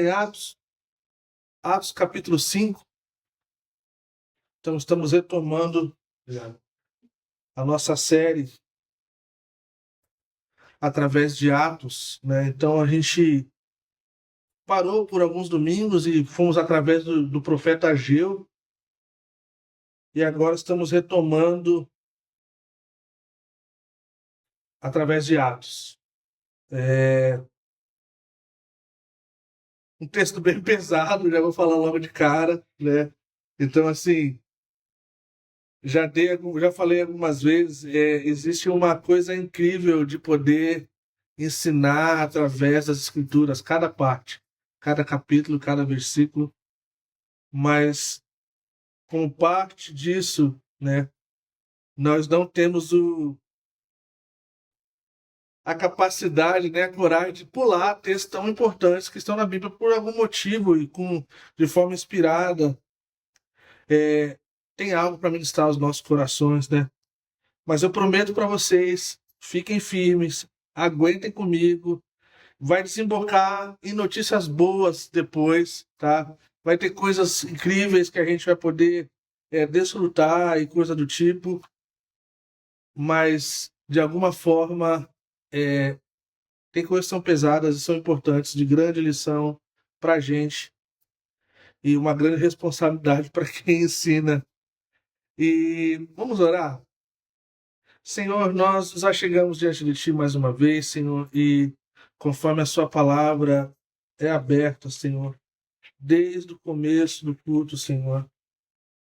Em Atos capítulo 5, então estamos retomando a nossa série através de Atos, né? Então a gente parou por alguns domingos e fomos através do profeta Ageu, e agora estamos retomando através de Atos. Um texto bem pesado, já vou falar logo de cara, né? Então, assim, já falei algumas vezes, existe uma coisa incrível de poder ensinar através das escrituras, cada parte, cada capítulo, cada versículo, mas como parte disso, né, nós não temos a capacidade, né, a coragem de pular textos tão importantes que estão na Bíblia por algum motivo e de forma inspirada. Tem algo para ministrar aos nossos corações, né? Mas eu prometo para vocês, fiquem firmes, aguentem comigo. Vai desembocar em notícias boas depois, tá? Vai ter coisas incríveis que a gente vai poder desfrutar e coisa do tipo, mas de alguma forma tem coisas que são pesadas e são importantes, de grande lição para a gente e uma grande responsabilidade para quem ensina. E vamos orar? Senhor, nós já chegamos diante de Ti mais uma vez, Senhor, e conforme a Sua palavra é aberta, Senhor, desde o começo do culto, Senhor,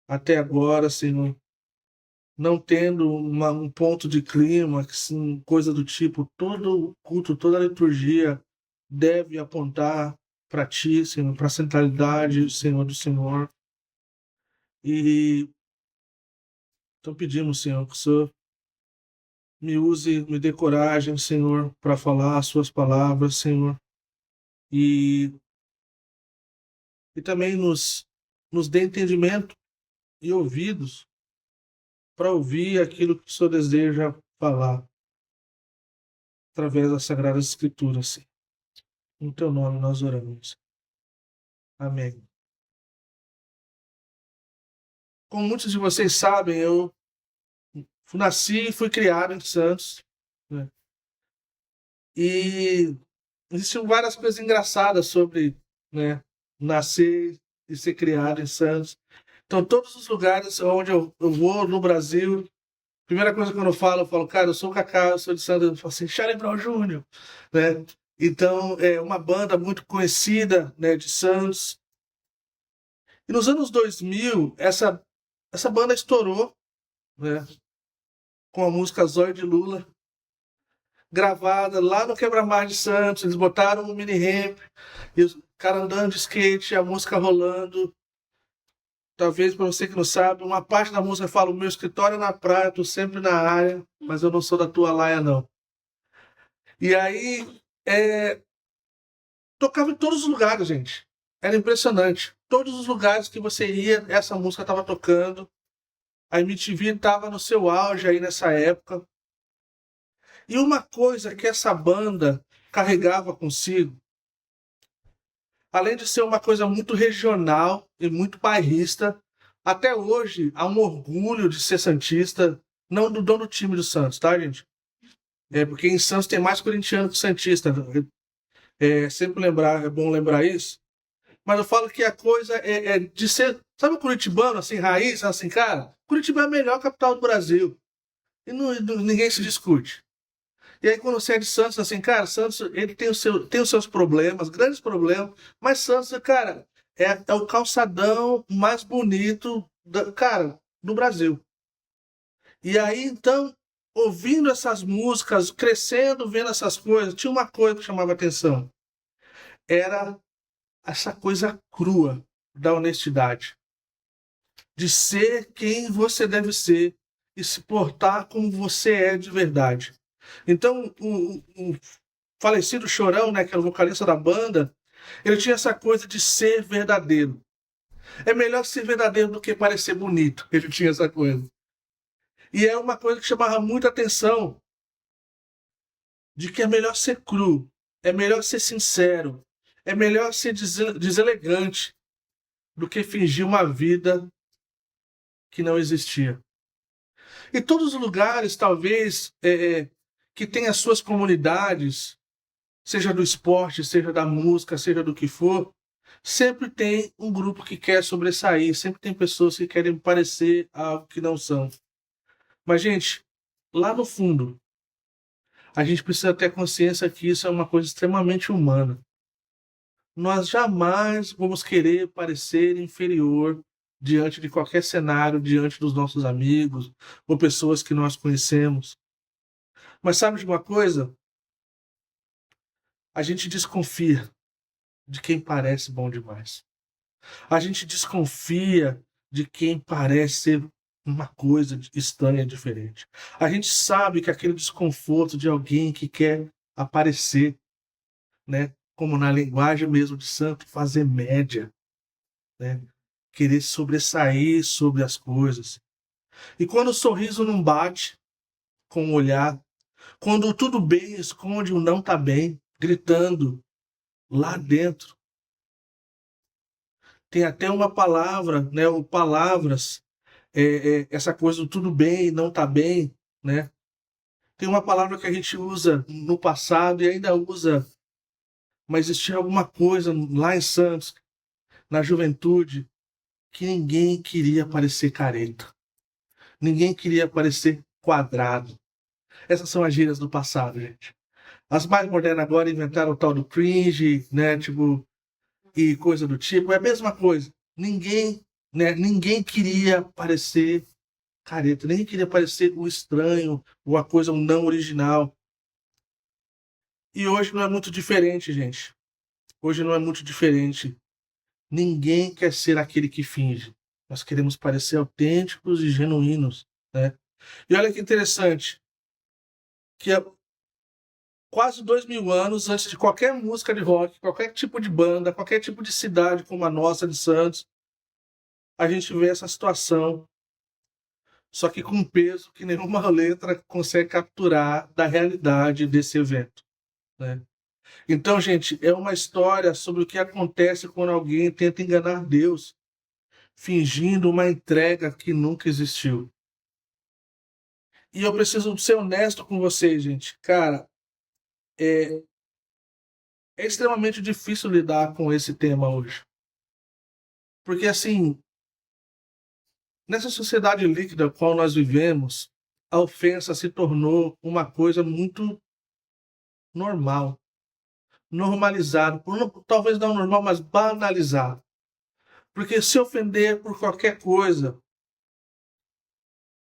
até agora, Senhor, não tendo um ponto de clímax, coisa do tipo, todo o culto, toda a liturgia deve apontar para Ti, Senhor, para a centralidade, Senhor, do Senhor. E então pedimos, Senhor, que o Senhor me use, me dê coragem, Senhor, para falar as Suas palavras, Senhor, e, e também nos dê entendimento e ouvidos para ouvir aquilo que o Senhor deseja falar através das Sagradas Escrituras. Senhor. Em Teu nome nós oramos. Amém. Como muitos de vocês sabem, eu nasci e fui criado em Santos, né? E existem várias coisas engraçadas sobre, né, nascer e ser criado em Santos. Então, todos os lugares onde eu vou no Brasil, primeira coisa que eu falo, cara, eu sou o Cacá, eu sou de Santos, eu falo assim, Charlie Brown Jr., né? Então, é uma banda muito conhecida, né, de Santos. E nos anos 2000, essa banda estourou, né, com a música Zóio de Lula, gravada lá no Quebra-Mar de Santos. Eles botaram um mini ramp, e os caras andando de skate, a música rolando. Talvez para você que não sabe, uma parte da música fala: o meu escritório é na praia, eu tô sempre na área, mas eu não sou da tua laia, não. E aí, tocava em todos os lugares, gente. Era impressionante. Todos os lugares que você ia, essa música estava tocando. A MTV estava no seu auge aí nessa época. E uma coisa que essa banda carregava consigo, além de ser uma coisa muito regional e muito bairrista, até hoje há um orgulho de ser santista, não do dono do time do Santos, tá, gente? Porque em Santos tem mais corintiano que santista. É bom lembrar isso. Mas eu falo que a coisa é de ser, sabe, o curitibano, assim, raiz, assim, cara, Curitiba é a melhor capital do Brasil. E ninguém se discute. E aí, quando você é de Santos, assim, cara, Santos, ele tem os seus problemas, grandes problemas, mas Santos, cara, é o calçadão mais bonito, cara, do Brasil. E aí, então, ouvindo essas músicas, crescendo, vendo essas coisas, tinha uma coisa que chamava atenção. Era essa coisa crua da honestidade. De ser quem você deve ser e se portar como você é de verdade. Então, o falecido Chorão, né, que era o vocalista da banda, ele tinha essa coisa de ser verdadeiro. É melhor ser verdadeiro do que parecer bonito. Ele tinha essa coisa. E é uma coisa que chamava muita atenção, de que é melhor ser cru, é melhor ser sincero, É melhor ser deselegante do que fingir uma vida que não existia. E todos os lugares, talvez, que tem as suas comunidades, seja do esporte, seja da música, seja do que for, sempre tem um grupo que quer sobressair, sempre tem pessoas que querem parecer algo que não são. Mas, gente, lá no fundo, a gente precisa ter consciência que isso é uma coisa extremamente humana. Nós jamais vamos querer parecer inferior diante de qualquer cenário, diante dos nossos amigos ou pessoas que nós conhecemos. Mas sabe de uma coisa? A gente desconfia de quem parece bom demais. A gente desconfia de quem parece ser uma coisa estranha, diferente. A gente sabe que aquele desconforto de alguém que quer aparecer, né, como na linguagem mesmo de santo, fazer média, né, querer sobressair sobre as coisas. E quando o sorriso não bate com o olhar, quando o tudo bem esconde o não tá bem, gritando lá dentro. Tem até uma palavra, né, ou palavras, essa coisa do tudo bem, não tá bem, né? Tem uma palavra que a gente usa no passado e ainda usa, mas existia alguma coisa lá em Santos, na juventude, que ninguém queria parecer careta. Ninguém queria parecer quadrado. Essas são as gírias do passado, gente. As mais modernas agora inventaram o tal do cringe, né? Tipo, e coisa do tipo. É a mesma coisa. Ninguém, né? Ninguém queria parecer careta, ninguém queria parecer o estranho, ou a coisa não original. E hoje não é muito diferente, gente. Hoje não é muito diferente. Ninguém quer ser aquele que finge. Nós queremos parecer autênticos e genuínos, né? E olha que interessante, que há quase 2000 anos antes de qualquer música de rock, qualquer tipo de banda, qualquer tipo de cidade como a nossa de Santos, a gente vê essa situação, só que com um peso que nenhuma letra consegue capturar da realidade desse evento, né? Então, gente, é uma história sobre o que acontece quando alguém tenta enganar Deus, fingindo uma entrega que nunca existiu. E eu preciso ser honesto com vocês, gente. Cara, é, é extremamente difícil lidar com esse tema hoje. Porque, assim, nessa sociedade líquida na qual nós vivemos, a ofensa se tornou uma coisa muito normal, normalizado, talvez não normal, mas banalizado. Porque se ofender por qualquer coisa,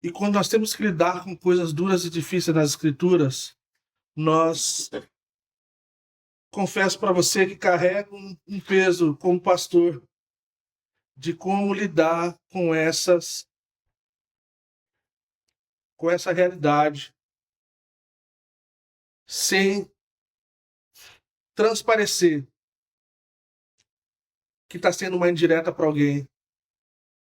e quando nós temos que lidar com coisas duras e difíceis nas escrituras, nós, confesso para você que carrego um peso como pastor de como lidar com essa realidade sem transparecer que está sendo uma indireta para alguém,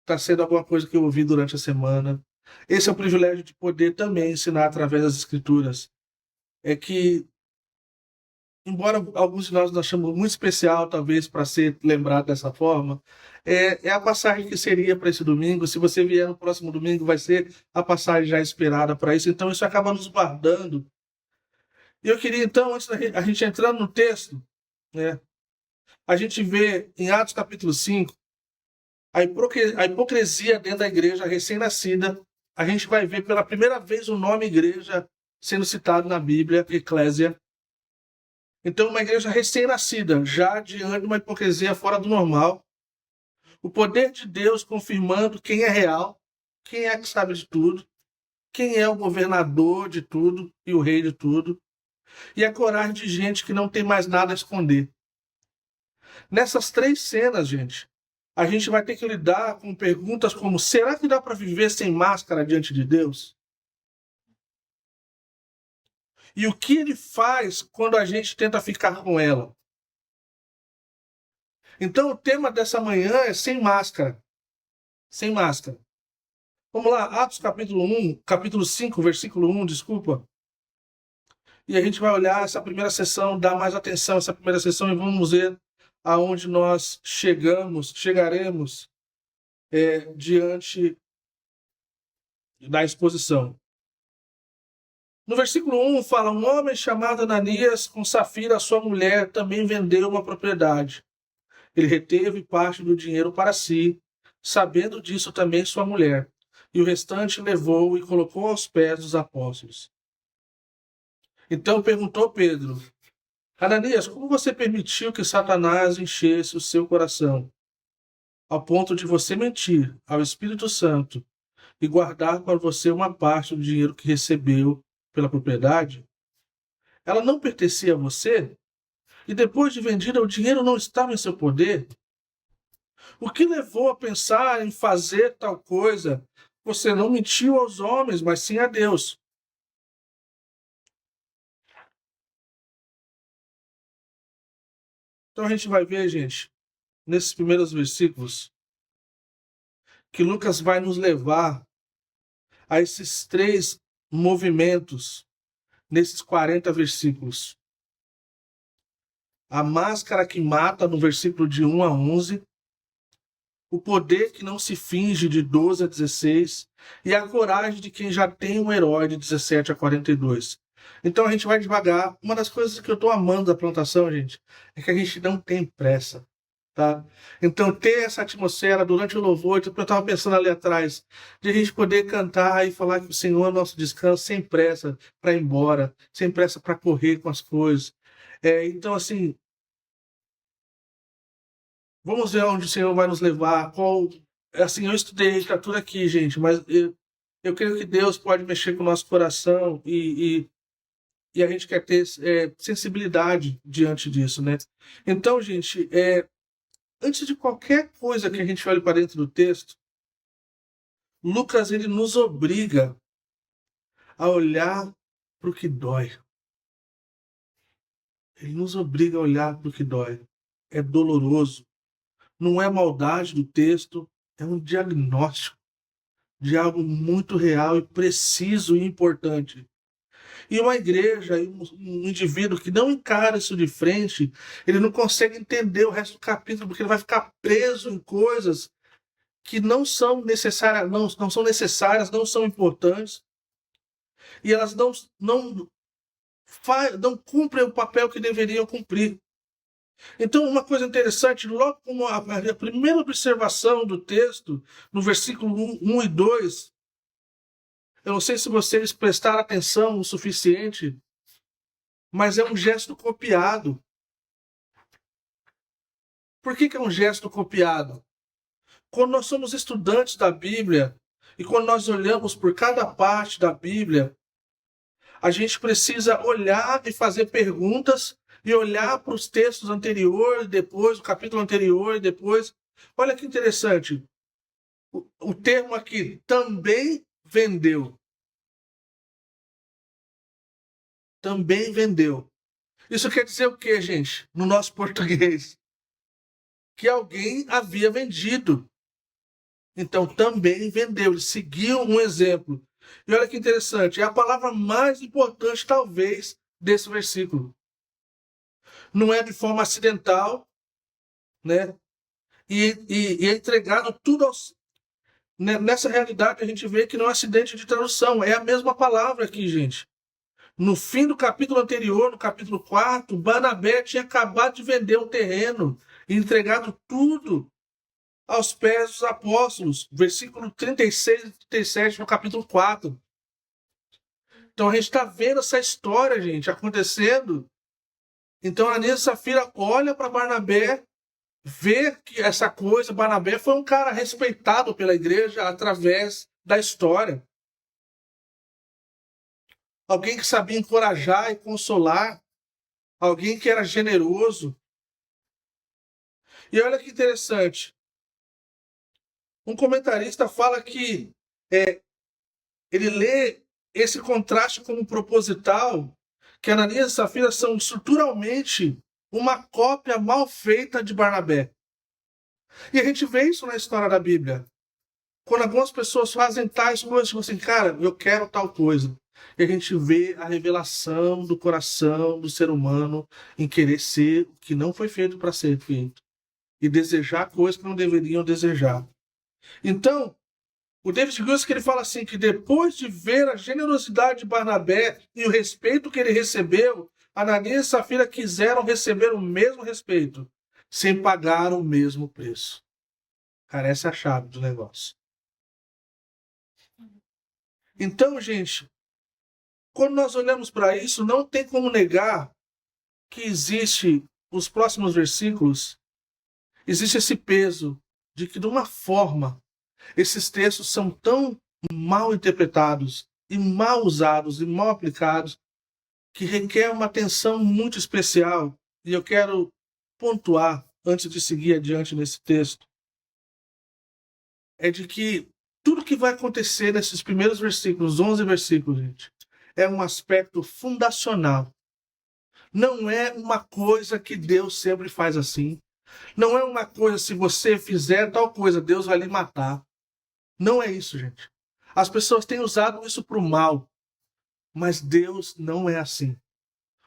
está sendo alguma coisa que eu ouvi durante a semana. Esse é o privilégio de poder também ensinar através das escrituras. É que, embora alguns de nós achamos muito especial, talvez, para ser lembrado dessa forma, é a passagem que seria para esse domingo. Se você vier no próximo domingo, vai ser a passagem já esperada para isso. Então, isso acaba nos guardando. E eu queria, então, antes da a gente entrando no texto, né, a gente vê em Atos capítulo 5, a hipocrisia dentro da igreja recém-nascida. A gente vai ver pela primeira vez o nome igreja sendo citado na Bíblia, eclésia. Então, uma igreja recém-nascida, já diante de uma hipocrisia fora do normal. O poder de Deus confirmando quem é real, quem é que sabe de tudo, quem é o governador de tudo e o rei de tudo. E a coragem de gente que não tem mais nada a esconder. Nessas três cenas, gente, a gente vai ter que lidar com perguntas como: será que dá para viver sem máscara diante de Deus? E o que ele faz quando a gente tenta ficar com ela? Então, o tema dessa manhã é sem máscara. Sem máscara. Vamos lá, Atos capítulo 5, versículo 1, desculpa. E a gente vai olhar essa primeira sessão, dar mais atenção a essa primeira sessão e vamos ver aonde nós chegaremos diante da exposição. No versículo 1 fala: um homem chamado Ananias, com Safira, sua mulher, também vendeu uma propriedade. Ele reteve parte do dinheiro para si, sabendo disso também sua mulher, e o restante levou e colocou aos pés dos apóstolos. Então perguntou Pedro: Ananias, como você permitiu que Satanás enchesse o seu coração, ao ponto de você mentir ao Espírito Santo e guardar para você uma parte do dinheiro que recebeu pela propriedade? Ela não pertencia a você? E depois de vendida, o dinheiro não estava em seu poder? O que levou a pensar em fazer tal coisa? Você não mentiu aos homens, mas sim a Deus. Então a gente vai ver, gente, nesses primeiros versículos, que Lucas vai nos levar a esses 3 movimentos nesses 40 versículos. A máscara que mata, no versículo de 1 a 11, o poder que não se finge, de 12 a 16, e a coragem de quem já tem um herói, de 17 a 42. Então a gente vai devagar. Uma das coisas que eu estou amando da plantação, gente, é que a gente não tem pressa. Tá? Então, ter essa atmosfera durante o louvor, eu estava pensando ali atrás, de a gente poder cantar e falar que o Senhor é nosso descanso, sem pressa para ir embora, sem pressa para correr com as coisas. Então, assim, vamos ver onde o Senhor vai nos levar. Assim, eu estudei está tudo aqui, gente, mas eu creio que Deus pode mexer com o nosso coração e a gente quer ter sensibilidade diante disso, né? Então, gente, antes de qualquer coisa que a gente olhe para dentro do texto, Lucas ele nos obriga a olhar para o que dói. Ele nos obriga a olhar para o que dói. É doloroso. Não é maldade do texto, é um diagnóstico de algo muito real e preciso e importante. E uma igreja, um indivíduo que não encara isso de frente, ele não consegue entender o resto do capítulo, porque ele vai ficar preso em coisas que não são necessárias, não são necessárias, não são importantes, e elas não cumprem o papel que deveriam cumprir. Então, uma coisa interessante, logo como a primeira observação do texto, no versículo 1 e 2, eu não sei se vocês prestaram atenção o suficiente, mas é um gesto copiado. Por que é um gesto copiado? Quando nós somos estudantes da Bíblia e quando nós olhamos por cada parte da Bíblia, a gente precisa olhar e fazer perguntas e olhar para os textos anteriores, depois, o capítulo anterior e depois. Olha que interessante. O termo aqui, também vendeu. Também vendeu. Isso quer dizer o quê, gente? No nosso português. Que alguém havia vendido. Então, também vendeu. Ele seguiu um exemplo. E olha que interessante. É a palavra mais importante, talvez, desse versículo. Não é de forma acidental, né? E é entregado tudo aos... Nessa realidade, a gente vê que não é um acidente de tradução. É a mesma palavra aqui, gente. No fim do capítulo anterior, no capítulo 4, Barnabé tinha acabado de vender um terreno e entregado tudo aos pés dos apóstolos. Versículo 36 e 37 no capítulo 4. Então a gente está vendo essa história, gente, acontecendo. Então Ananias e Safira olha para Barnabé, vê que essa coisa, Barnabé foi um cara respeitado pela igreja através da história. Alguém que sabia encorajar e consolar. Alguém que era generoso. E olha que interessante. Um comentarista fala que ele lê esse contraste como proposital, que Ananias e Safira são estruturalmente uma cópia mal feita de Barnabé. E a gente vê isso na história da Bíblia. Quando algumas pessoas fazem tais coisas, tipo assim, cara, eu quero tal coisa. E a gente vê a revelação do coração do ser humano em querer ser o que não foi feito para ser feito. E desejar coisas que não deveriam desejar. Então, o David Gusk ele fala assim que depois de ver a generosidade de Barnabé e o respeito que ele recebeu, Ananias e Safira quiseram receber o mesmo respeito, sem pagar o mesmo preço. Cara, essa é a chave do negócio. Então, gente, quando nós olhamos para isso, não tem como negar que existe, os próximos versículos, existe esse peso de que, de uma forma, esses textos são tão mal interpretados e mal usados e mal aplicados que requer uma atenção muito especial. E eu quero pontuar, antes de seguir adiante nesse texto, é de que tudo que vai acontecer nesses primeiros versículos, 11 versículos, gente, é um aspecto fundacional. Não é uma coisa que Deus sempre faz assim. Não é uma coisa, se você fizer tal coisa, Deus vai lhe matar. Não é isso, gente. As pessoas têm usado isso para o mal, mas Deus não é assim.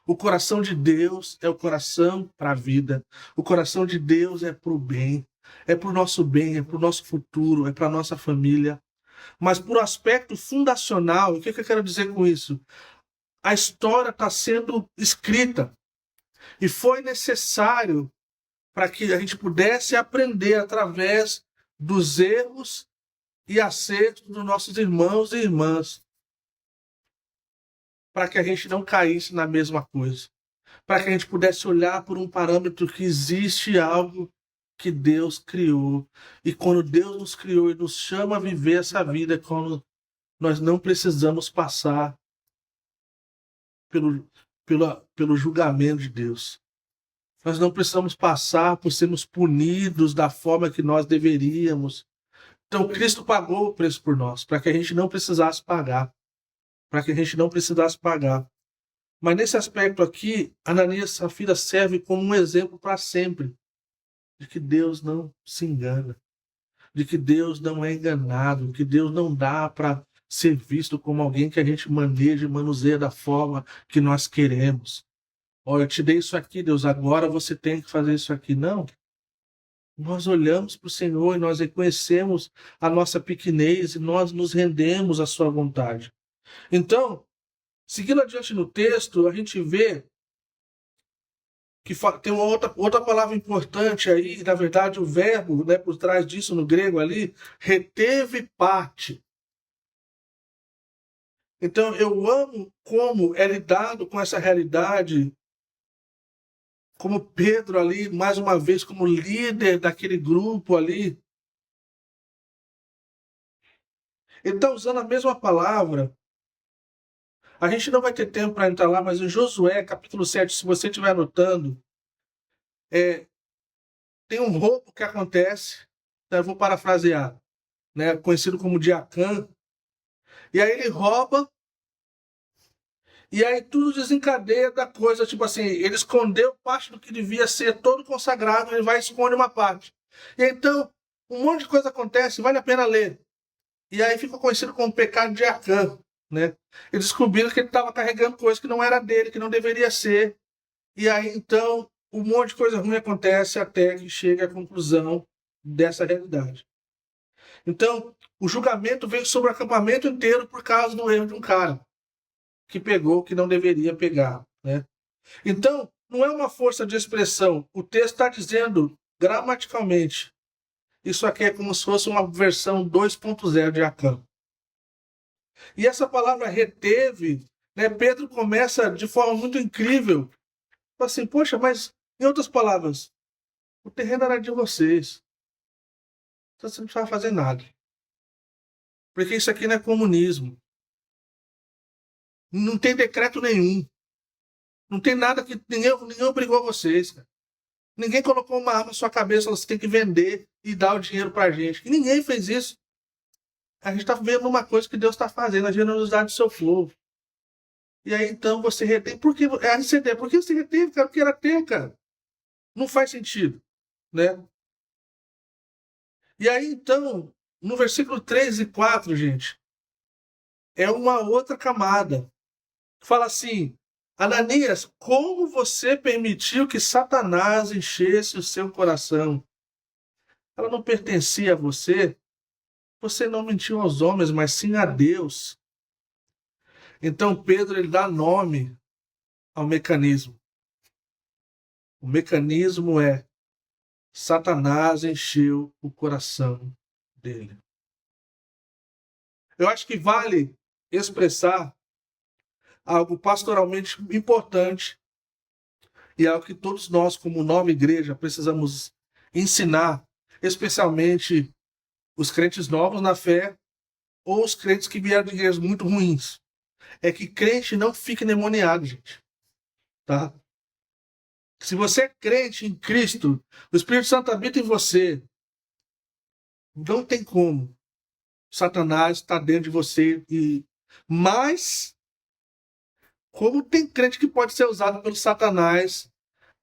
O coração de Deus é o coração para a vida. O coração de Deus é para o bem. É para o nosso bem, é para o nosso futuro, é para a nossa família. Mas por aspecto fundacional, o que eu quero dizer com isso? A história está sendo escrita e foi necessário para que a gente pudesse aprender através dos erros e acertos dos nossos irmãos e irmãs, para que a gente não caísse na mesma coisa, para que a gente pudesse olhar por um parâmetro que existe algo que Deus criou. E quando Deus nos criou e nos chama a viver essa vida, quando nós não precisamos passar pelo, pelo julgamento de Deus. Nós não precisamos passar por sermos punidos da forma que nós deveríamos. Então, Cristo pagou o preço por nós, para que a gente não precisasse pagar. Para que a gente não precisasse pagar. Mas nesse aspecto aqui, Ananias e Safira serve como um exemplo para sempre de que Deus não se engana, de que Deus não é enganado, de que Deus não dá para ser visto como alguém que a gente maneja e manuseia da forma que nós queremos. Olha, eu te dei isso aqui, Deus, agora você tem que fazer isso aqui. Não. Nós olhamos para o Senhor e nós reconhecemos a nossa pequenez e nós nos rendemos à sua vontade. Então, seguindo adiante no texto, a gente vê que tem uma outra palavra importante aí, na verdade o verbo, né, por trás disso no grego ali, reteve parte. Então eu amo como é lidado com essa realidade, como Pedro ali, mais uma vez, como líder daquele grupo ali. Ele está usando a mesma palavra. A gente não vai ter tempo para entrar lá, mas em Josué, capítulo 7, se você estiver anotando, tem um roubo que acontece, então eu vou parafrasear, né, conhecido como Diacã, e aí ele rouba, e aí tudo desencadeia da coisa, tipo assim, ele escondeu parte do que devia ser todo consagrado, ele vai e esconde uma parte. E então, um monte de coisa acontece, vale a pena ler. E aí fica conhecido como pecado de Acã, né? Eles descobriram que ele estava carregando coisa que não era dele, que não deveria ser. E aí, então, um monte de coisa ruim acontece até que chega à conclusão dessa realidade. Então, o julgamento veio sobre o acampamento inteiro por causa do erro de um cara que pegou o que não deveria pegar, né? Então, não é uma força de expressão. O texto está dizendo gramaticalmente. Isso aqui é como se fosse uma versão 2.0 de Acã. E essa palavra reteve, né? Pedro começa de forma muito incrível. Assim, poxa, mas em outras palavras, o terreno era de vocês. Então você não precisava fazer nada. Porque isso aqui não é comunismo. Não tem decreto nenhum. Não tem nada que ninguém obrigou vocês, cara. Ninguém colocou uma arma na sua cabeça, você tem que vender e dar o dinheiro pra gente. E ninguém fez isso. A gente está vendo uma coisa que Deus está fazendo, a generosidade do seu povo. E aí então você retém. Por que é RCD? Por que você reteve, cara? Porque era teu, cara. Não faz sentido, né? E aí então, no versículo 3 e 4, gente, é uma outra camada. Fala assim: Ananias, como você permitiu que Satanás enchesse o seu coração? Ela não pertencia a você. Você não mentiu aos homens, mas sim a Deus. Então Pedro ele dá nome ao mecanismo. O mecanismo é Satanás encheu o coração dele. Eu acho que vale expressar algo pastoralmente importante e algo que todos nós, como nova igreja, precisamos ensinar, especialmente os crentes novos na fé ou os crentes que vieram de igrejas muito ruins. É que crente não fica endemoniado, gente. Tá? Se você é crente em Cristo, o Espírito Santo habita em você. Não tem como. Satanás está dentro de você. Mas, como tem crente que pode ser usado pelo Satanás,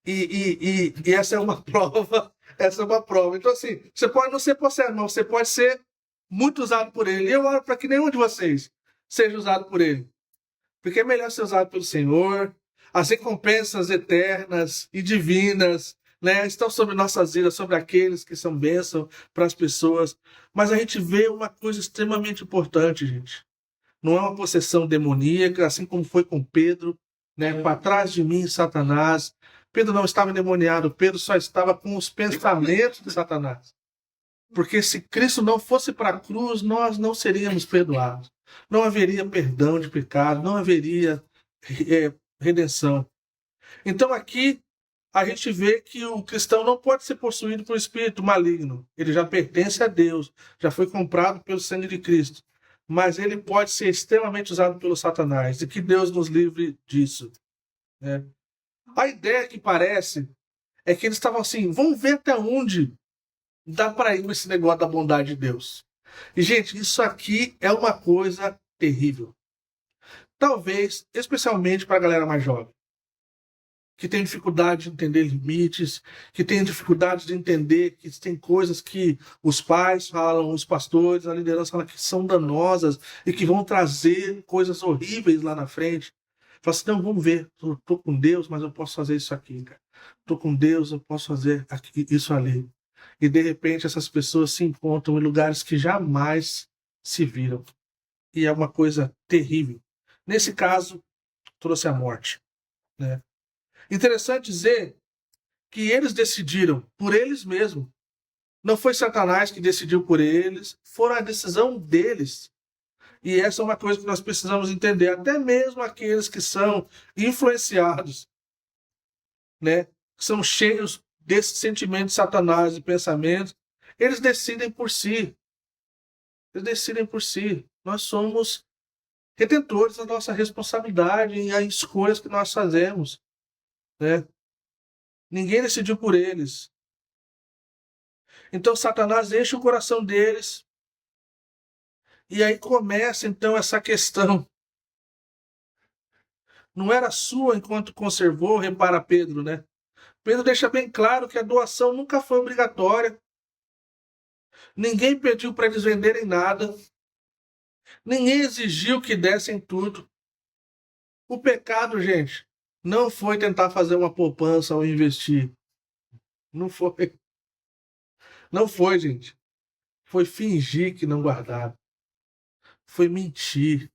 e essa é uma prova, essa é uma prova. Então, assim, você pode não ser processo, mas você pode ser muito usado por ele. E eu oro para que nenhum de vocês seja usado por ele. Porque é melhor ser usado pelo Senhor. As recompensas eternas e divinas, né, estão sobre nossas vidas, sobre aqueles que são bênção para as pessoas. Mas a gente vê uma coisa extremamente importante, gente. Não é uma possessão demoníaca, assim como foi com Pedro, né? Para trás de mim, Satanás. Pedro não estava endemoniado, Pedro só estava com os pensamentos de Satanás. Porque se Cristo não fosse para a cruz, nós não seríamos perdoados. Não haveria perdão de pecado, não haveria redenção. Então aqui a gente vê que o cristão não pode ser possuído por espírito maligno. Ele já pertence a Deus, já foi comprado pelo sangue de Cristo. Mas ele pode ser extremamente usado pelo Satanás. E que Deus nos livre disso. Né? A ideia que parece é que eles estavam assim, vamos ver até onde dá para ir esse negócio da bondade de Deus. E, gente, isso aqui é uma coisa terrível. Talvez, especialmente para a galera mais jovem, que tem dificuldade de entender limites, que tem dificuldade de entender que tem coisas que os pais falam, os pastores, a liderança fala que são danosas e que vão trazer coisas horríveis lá na frente. Fala assim, não, vamos ver, estou com Deus, mas eu posso fazer isso aqui, cara. Estou com Deus, eu posso fazer isso ali. E de repente essas pessoas se encontram em lugares que jamais se viram. E é uma coisa terrível. Nesse caso, trouxe a morte. Né? Interessante dizer que eles decidiram por eles mesmos. Não foi Satanás que decidiu por eles, foi a decisão deles. E essa é uma coisa que nós precisamos entender. Até mesmo aqueles que são influenciados, né, que são cheios desse sentimento de Satanás e pensamentos, eles decidem por si. Eles decidem por si. Nós somos retentores da nossa responsabilidade e as escolhas que nós fazemos. Né? Ninguém decidiu por eles. Então Satanás enche o coração deles. E aí começa então essa questão. Não era sua enquanto conservou, repara Pedro, né? Pedro deixa bem claro que a doação nunca foi obrigatória. Ninguém pediu para eles venderem nada. Ninguém exigiu que dessem tudo. O pecado, gente, não foi tentar fazer uma poupança ou investir. Não foi. Não foi, gente. Foi fingir que não guardava. Foi mentir.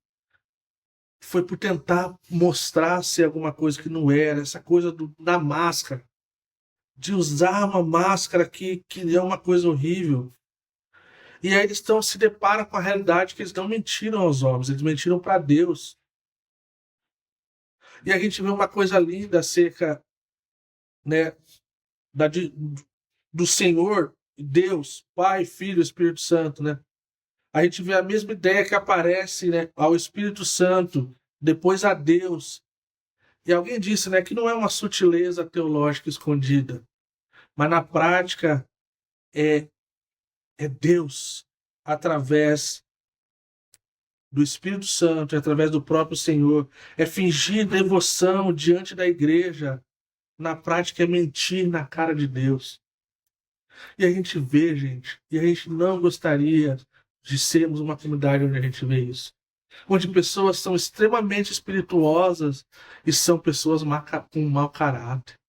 Foi por tentar mostrar ser alguma coisa que não era. Essa coisa da máscara. De usar uma máscara que é uma coisa horrível. E aí eles se deparam com a realidade que eles não mentiram aos homens, eles mentiram para Deus. E a gente vê uma coisa linda acerca, né, do Senhor, Deus, Pai, Filho, Espírito Santo, né? A gente vê a mesma ideia que aparece, né, ao Espírito Santo, depois a Deus. E alguém disse, né, que não é uma sutileza teológica escondida, mas na prática é Deus através do Espírito Santo, através do próprio Senhor. É fingir devoção diante da igreja. Na prática é mentir na cara de Deus. E a gente vê, gente, e a gente não gostaria de sermos uma comunidade onde a gente vê isso. onde pessoas são extremamente espirituosas e são pessoas com mau caráter.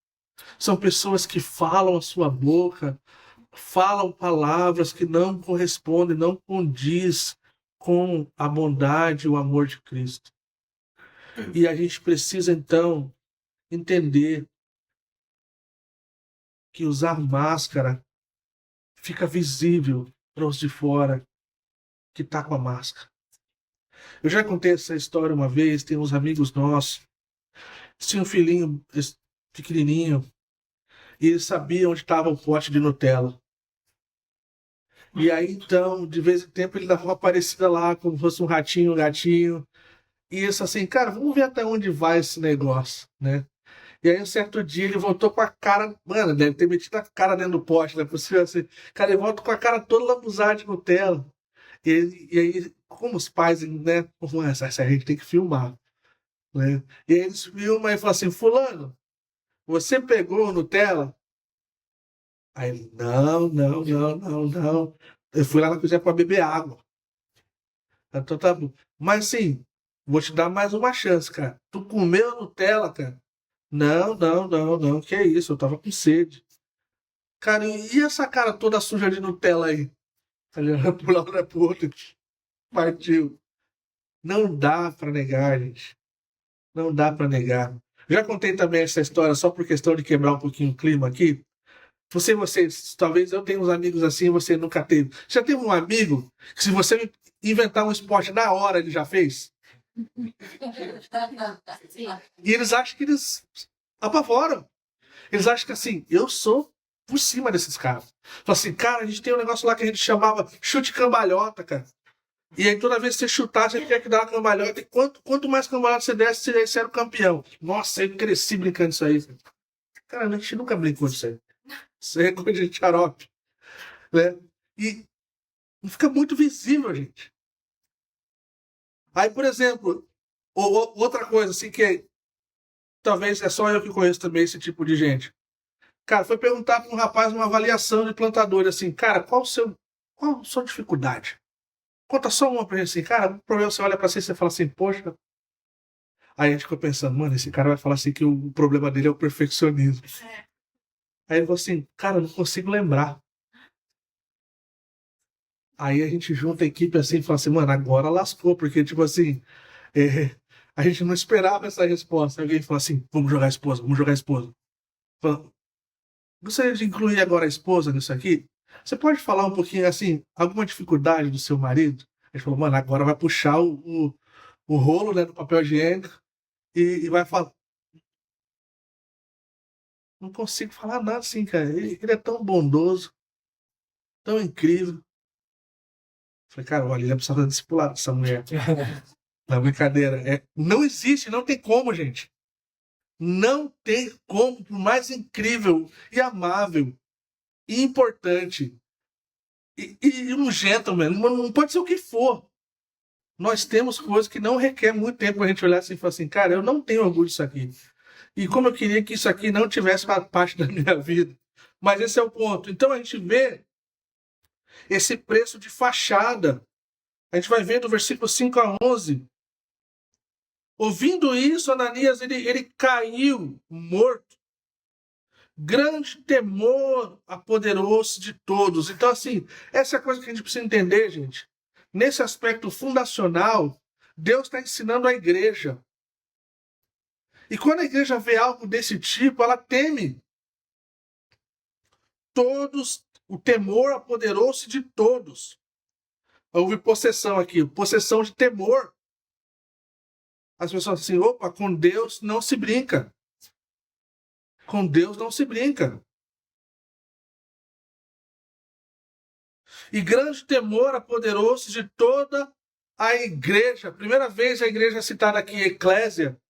São pessoas que falam a sua boca, falam palavras que não correspondem, não condiz com a bondade e o amor de Cristo. E a gente precisa, então, entender que usar máscara fica visível para os de fora que está com a máscara. Eu já contei essa história uma vez, tem uns amigos nossos, tinha um filhinho pequenininho, e ele sabia onde estava o pote de Nutella. E aí, então, de vez em tempo, ele dava uma aparecida lá, como se fosse um ratinho, um gatinho. E isso assim, cara, vamos ver até onde vai esse negócio, né? E aí, um certo dia, ele voltou com a cara. Mano, deve ter metido a cara dentro do pote, né? Possível assim. Cara, ele volta com a cara toda lambuzada de Nutella. E aí, como os pais, né? Pô, essa a gente tem que filmar, né? E aí eles filmam e falam assim: Fulano, você pegou o Nutella? Aí ele: Não, não, não, não, não. Eu fui lá na cozinha para beber água. Então tá bom. Mas assim, vou te dar mais uma chance, cara. Tu comeu a Nutella, cara? Não, não, não, não. Que isso? Eu tava com sede. Cara, e essa cara toda suja de Nutella aí? Ele olha pro lado, olha pro outro. Partiu. Não dá pra negar, gente. Não dá pra negar. Já contei também essa história só por questão de quebrar um pouquinho o clima aqui. Vocês, talvez eu tenha uns amigos assim, você nunca teve. Já teve um amigo que se você inventar um esporte na hora, ele já fez? E eles acham que eles apavoram. Eles acham que assim, eu sou por cima desses caras. Fala assim, cara, a gente tem um negócio lá que a gente chamava chute cambalhota, cara. E aí toda vez que você chutar, você tinha que dar uma cambalhota. E quanto mais cambalhota você desse, você era o campeão. Nossa, eu cresci brincando isso aí. Cara, a gente nunca brincou disso aí. Isso aí é coisa de xarope, né? E fica muito visível, gente. Aí, por exemplo, outra coisa assim que talvez é só eu que conheço também esse tipo de gente. Cara, foi perguntar para um rapaz uma avaliação de plantador, assim, cara, qual a sua dificuldade? Conta só uma pra gente assim, cara, o problema você olha pra você e você fala assim, poxa. Aí a gente ficou pensando, mano, esse cara vai falar assim que o problema dele é o perfeccionismo. Aí ele falou assim, cara, eu não consigo lembrar. Aí a gente junta a equipe assim e fala assim, mano, agora lascou, porque tipo assim, a gente não esperava essa resposta. Alguém fala assim, vamos jogar a esposa, vamos jogar a esposa. Fala, gostaria de incluir agora a esposa nisso aqui? Você pode falar um pouquinho assim, alguma dificuldade do seu marido? Ele falou, mano, agora vai puxar o rolo, né, do papel higiênico e vai falar. Não consigo falar nada assim, cara. Ele é tão bondoso, tão incrível. Falei, cara, olha, ele precisava ser discipulado, essa mulher. Não, brincadeira. Não existe, não tem como, gente. Não tem como, por mais incrível e amável e importante e um gentleman, não pode ser o que for. Nós temos coisas que não requer muito tempo a gente olhar assim e falar assim, cara, eu não tenho orgulho disso aqui. E como eu queria que isso aqui não tivesse parte da minha vida. Mas esse é o ponto. Então a gente vê esse preço de fachada. A gente vai ver do versículo 5 a 11. Ouvindo isso, Ananias, ele caiu morto. Grande temor apoderou-se de todos. Então, assim, essa é a coisa que a gente precisa entender, gente. Nesse aspecto fundacional, Deus está ensinando a igreja. E quando a igreja vê algo desse tipo, ela teme. Todos, o temor apoderou-se de todos. Houve possessão aqui, possessão de temor. As pessoas assim, opa, com Deus não se brinca. Com Deus não se brinca. E grande temor apoderou-se de toda a igreja. Primeira vez a igreja é citada aqui, Eclésia.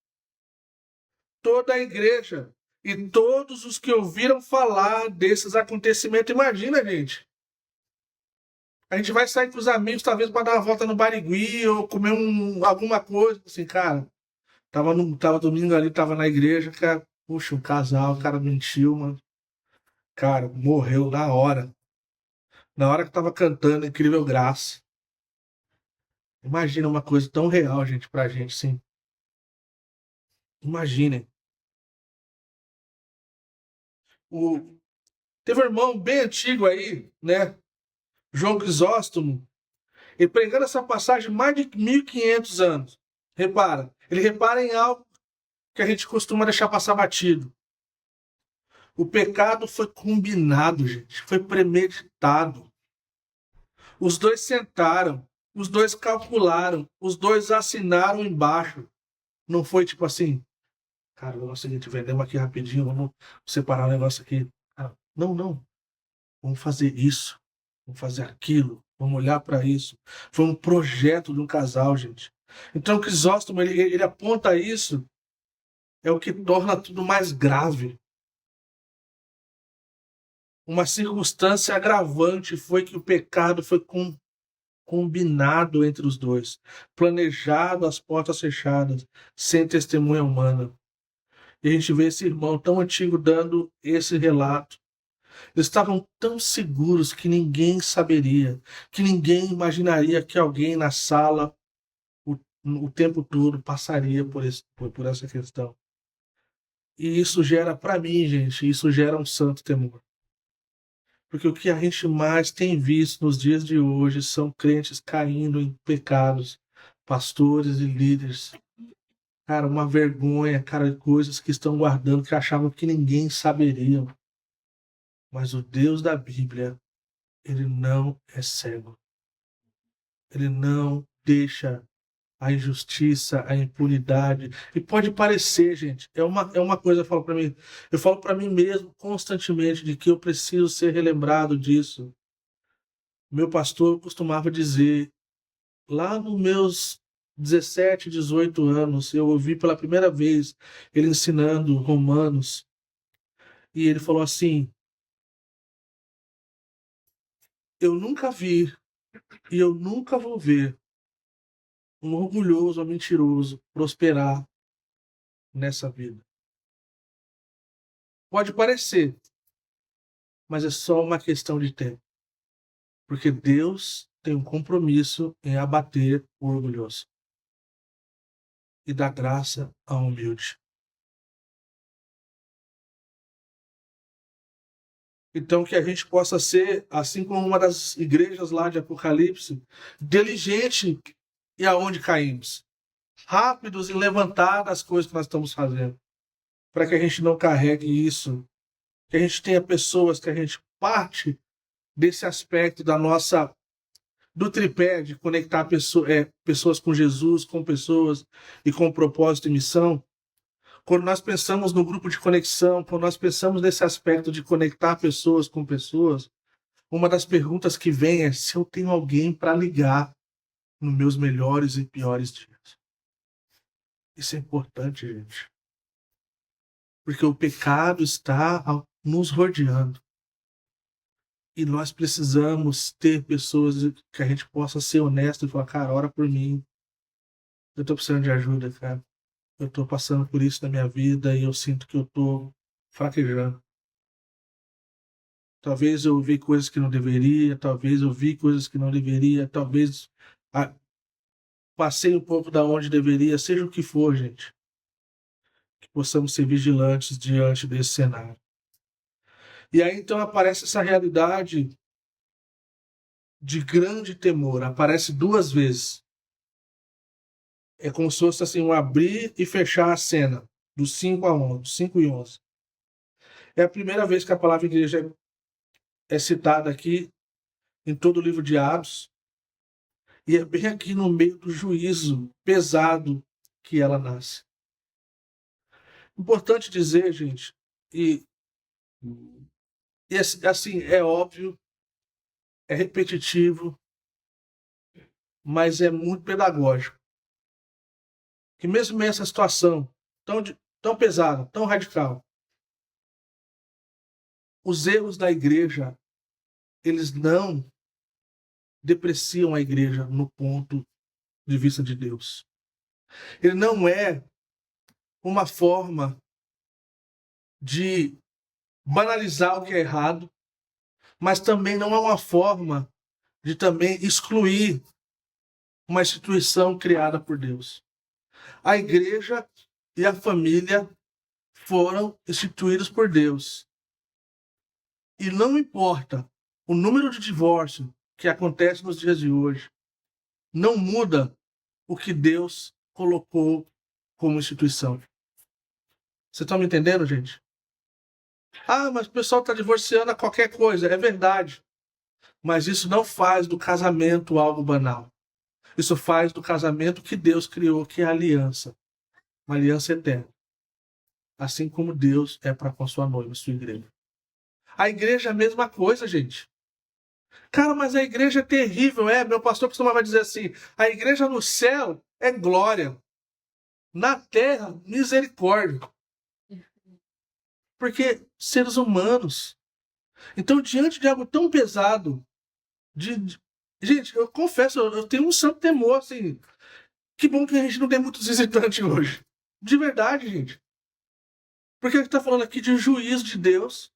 Toda a igreja. E todos os que ouviram falar desses acontecimentos. Imagina, gente. A gente vai sair com os amigos, talvez, para dar uma volta no Barigui ou comer alguma coisa. Assim, cara, tava domingo ali, tava na igreja, cara. Puxa, um casal, o cara mentiu, mano. Cara, morreu na hora. Na hora que tava cantando Incrível Graça. Imagina uma coisa tão real, gente, pra gente, sim. Imaginem. O... Teve um irmão bem antigo aí, né? João Crisóstomo. Ele pregando essa passagem mais de 1500 anos. Repara. Ele repara em algo que a gente costuma deixar passar batido. O pecado foi combinado, gente. Foi premeditado. Os dois sentaram. Os dois calcularam. Os dois assinaram embaixo. Não foi tipo assim, cara, vamos seguinte, vendemos aqui rapidinho, vamos separar o negócio aqui. Não, não. Vamos fazer isso. Vamos fazer aquilo. Vamos olhar para isso. Foi um projeto de um casal, gente. Então, o Crisóstomo, ele aponta isso, é o que torna tudo mais grave. Uma circunstância agravante foi que o pecado foi combinado entre os dois, planejado às portas fechadas, sem testemunha humana. E a gente vê esse irmão tão antigo dando esse relato. Eles estavam tão seguros que ninguém saberia, que ninguém imaginaria que alguém na sala o tempo todo passaria por essa questão. E isso gera, para mim, gente, isso gera um santo temor. Porque o que a gente mais tem visto nos dias de hoje são crentes caindo em pecados, pastores e líderes. Cara, uma vergonha, cara, coisas que estão guardando que achavam que ninguém saberia. Mas o Deus da Bíblia, ele não é cego. Ele não deixa a injustiça, a impunidade. E pode parecer, gente, é uma coisa eu falo para mim mesmo constantemente de que eu preciso ser relembrado disso. Meu pastor costumava dizer, lá nos meus 17, 18 anos, eu ouvi pela primeira vez ele ensinando Romanos, e ele falou assim: eu nunca vi e eu nunca vou ver um orgulhoso ou mentiroso prosperar nessa vida. Pode parecer, mas é só uma questão de tempo. Porque Deus tem um compromisso em abater o orgulhoso e dar graça ao humilde. Então, que a gente possa ser, assim como uma das igrejas lá de Apocalipse, diligente e aonde caímos. Rápidos em levantar as coisas que nós estamos fazendo. Para que a gente não carregue isso. Que a gente tenha pessoas, que a gente parte desse aspecto da nossa do tripé de conectar pessoas com Jesus, com pessoas e com propósito e missão. Quando nós pensamos no grupo de conexão, quando nós pensamos nesse aspecto de conectar pessoas com pessoas, uma das perguntas que vem é se eu tenho alguém para ligar nos meus melhores e piores dias. Isso é importante, gente. Porque o pecado está nos rodeando. E nós precisamos ter pessoas que a gente possa ser honesto e falar, cara, ora por mim. Eu tô precisando de ajuda, cara. Eu tô passando por isso na minha vida e eu sinto que eu tô fraquejando. Talvez eu vi coisas que não deveria, talvez eu vi coisas que não deveria, talvez ah, passei um pouco da onde deveria, seja o que for, gente. Que possamos ser vigilantes diante desse cenário. E aí então aparece essa realidade de grande temor, aparece duas vezes. É como se fosse assim, um abrir e fechar a cena, do 5 a 11, do 5 e 11. É a primeira vez que a palavra igreja é citada aqui em todo o livro de Atos, e é bem aqui no meio do juízo pesado que ela nasce. Importante dizer, gente, e, e assim, é óbvio, é repetitivo, mas é muito pedagógico. Que mesmo nessa situação tão pesada, tão radical, os erros da igreja, eles não depreciam a igreja no ponto de vista de Deus. Ele não é uma forma de banalizar o que é errado, mas também não é uma forma de também excluir uma instituição criada por Deus. A igreja e a família foram instituídos por Deus. E não importa o número de divórcios que acontece nos dias de hoje, não muda o que Deus colocou como instituição. Vocês estão me entendendo, gente? Ah, mas o pessoal está divorciando a qualquer coisa. É verdade. Mas isso não faz do casamento algo banal. Isso faz do casamento que Deus criou, que é a aliança. Uma aliança eterna. Assim como Deus é para com a sua noiva, sua igreja. A igreja é a mesma coisa, gente. Cara, mas a igreja é terrível. Meu pastor costumava dizer assim, a igreja no céu é glória. Na terra, misericórdia. Porque seres humanos. Então, diante de algo tão pesado, gente, eu confesso, eu tenho um santo temor, assim. Que bom que a gente não tem muitos visitantes hoje. De verdade, gente. Porque a gente está falando aqui de juízo de Deus.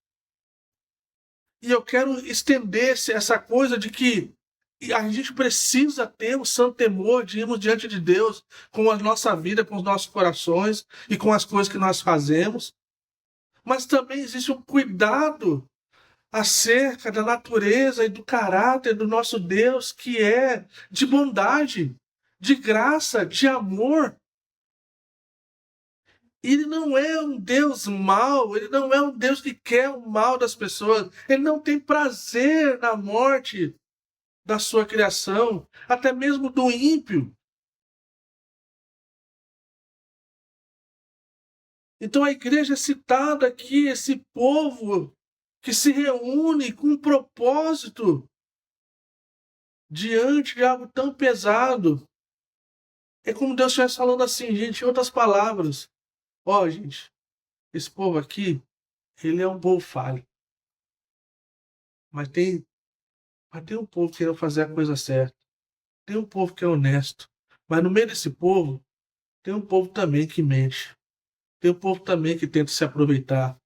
E eu quero estender essa coisa de que a gente precisa ter um santo temor de irmos diante de Deus com a nossa vida, com os nossos corações e com as coisas que nós fazemos. Mas também existe um cuidado acerca da natureza e do caráter do nosso Deus, que é de bondade, de graça, de amor. Ele não é um Deus mau, ele não é um Deus que quer o mal das pessoas, ele não tem prazer na morte da sua criação, até mesmo do ímpio. Então a igreja é citada aqui, esse povo que se reúne com um propósito diante de algo tão pesado. É como Deus estivesse falando assim, gente, em outras palavras. Gente, esse povo aqui, ele é um povo falho. Mas tem um povo querendo fazer a coisa certa. Tem um povo que é honesto. Mas no meio desse povo, tem um povo também que mente. Tem um povo também que tenta se aproveitar.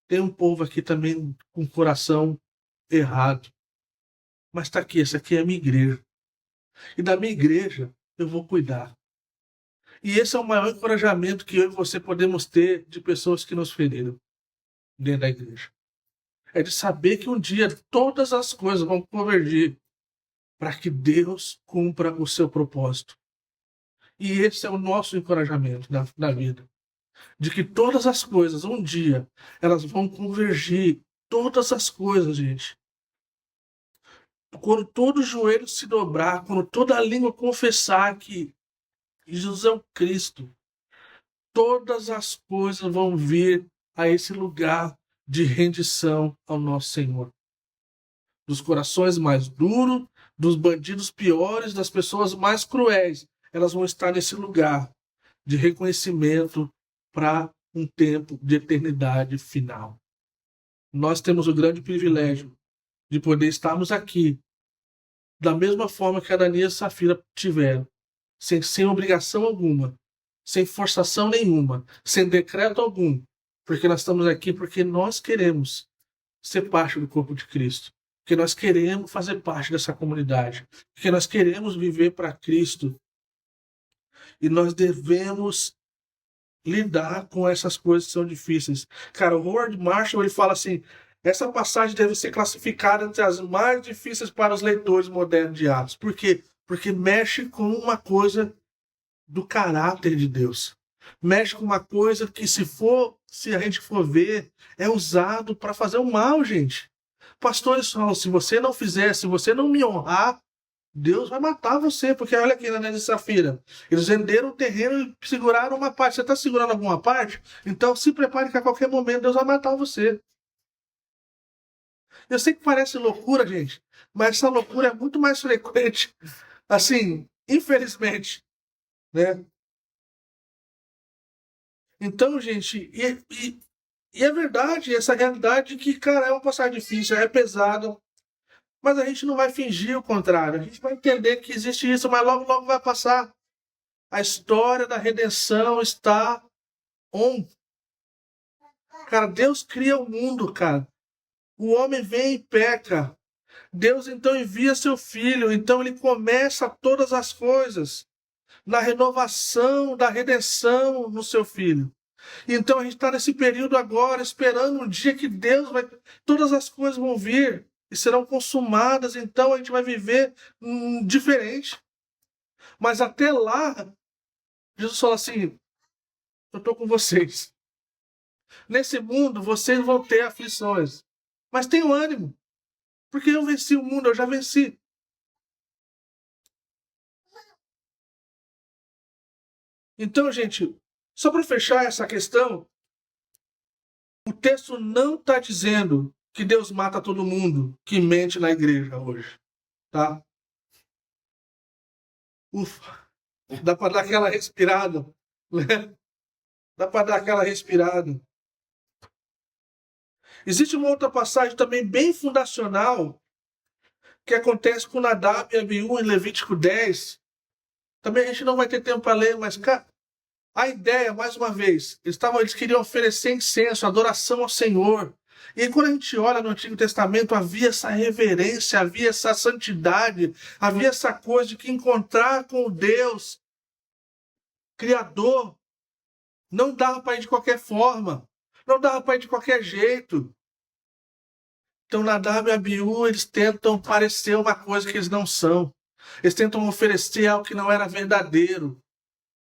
Tem um povo aqui também com o coração errado. Mas está aqui, essa aqui é a minha igreja. E da minha igreja eu vou cuidar. E esse é o maior encorajamento que eu e você podemos ter de pessoas que nos feriram dentro da igreja. É de saber que um dia todas as coisas vão convergir para que Deus cumpra o seu propósito. E esse é o nosso encorajamento na vida. De que todas as coisas, um dia, elas vão convergir. Todas as coisas, gente. Quando todo joelho se dobrar, quando toda a língua confessar que Jesus é o Cristo, todas as coisas vão vir a esse lugar de rendição ao nosso Senhor. Dos corações mais duros, dos bandidos piores, das pessoas mais cruéis, elas vão estar nesse lugar de reconhecimento para um tempo de eternidade final. Nós temos o grande privilégio de poder estarmos aqui da mesma forma que Ananias e Safira tiveram, sem obrigação alguma, sem forçação nenhuma, sem decreto algum, porque nós estamos aqui porque nós queremos ser parte do corpo de Cristo, porque nós queremos fazer parte dessa comunidade, porque nós queremos viver para Cristo e nós devemos lidar com essas coisas que são difíceis. Cara, o Howard Marshall ele fala assim: essa passagem deve ser classificada entre as mais difíceis para os leitores modernos de Atos. Por quê? Porque mexe com uma coisa do caráter de Deus. Mexe com uma coisa que, se a gente for ver, é usado para fazer o mal, gente. Pastores falam: se você não fizer, se você não me honrar, Deus vai matar você, porque olha aqui na Ananias e Safira. Eles venderam o terreno e seguraram uma parte. Você está segurando alguma parte? Então se prepare que a qualquer momento Deus vai matar você. Eu sei que parece loucura, gente, mas essa loucura é muito mais frequente, assim, infelizmente, né? Então, gente, e é verdade, essa realidade que, cara, é uma passagem difícil, é pesada, mas a gente não vai fingir o contrário. A gente vai entender que existe isso, mas logo, logo vai passar. A história da redenção está on. Cara, Deus cria o mundo, cara. O homem vem e peca. Deus então envia seu Filho, então ele começa todas as coisas na renovação da redenção no seu Filho. Então a gente está nesse período agora, esperando um dia que Deus vai. Todas as coisas vão vir e serão consumadas, então a gente vai viver diferente. Mas até lá, Jesus fala assim: eu estou com vocês. Nesse mundo vocês vão ter aflições, mas tenham ânimo, porque eu venci o mundo, eu já venci. Então, gente, só para fechar essa questão, o texto não está dizendo que Deus mata todo mundo que mente na igreja hoje, tá? Ufa, dá para dar aquela respirada, né? Dá para dar aquela respirada. Existe uma outra passagem também bem fundacional que acontece com Nadab e Abiú em Levítico 10. Também a gente não vai ter tempo para ler, mas, cara, a ideia, mais uma vez, eles queriam oferecer incenso, adoração ao Senhor. E aí, quando a gente olha no Antigo Testamento, havia essa reverência, havia essa santidade, havia essa coisa de que encontrar com o Deus Criador não dava para ir de qualquer forma, não dava para ir de qualquer jeito. Então, Nadab e Abiú, eles tentam parecer uma coisa que eles não são. Eles tentam oferecer algo que não era verdadeiro.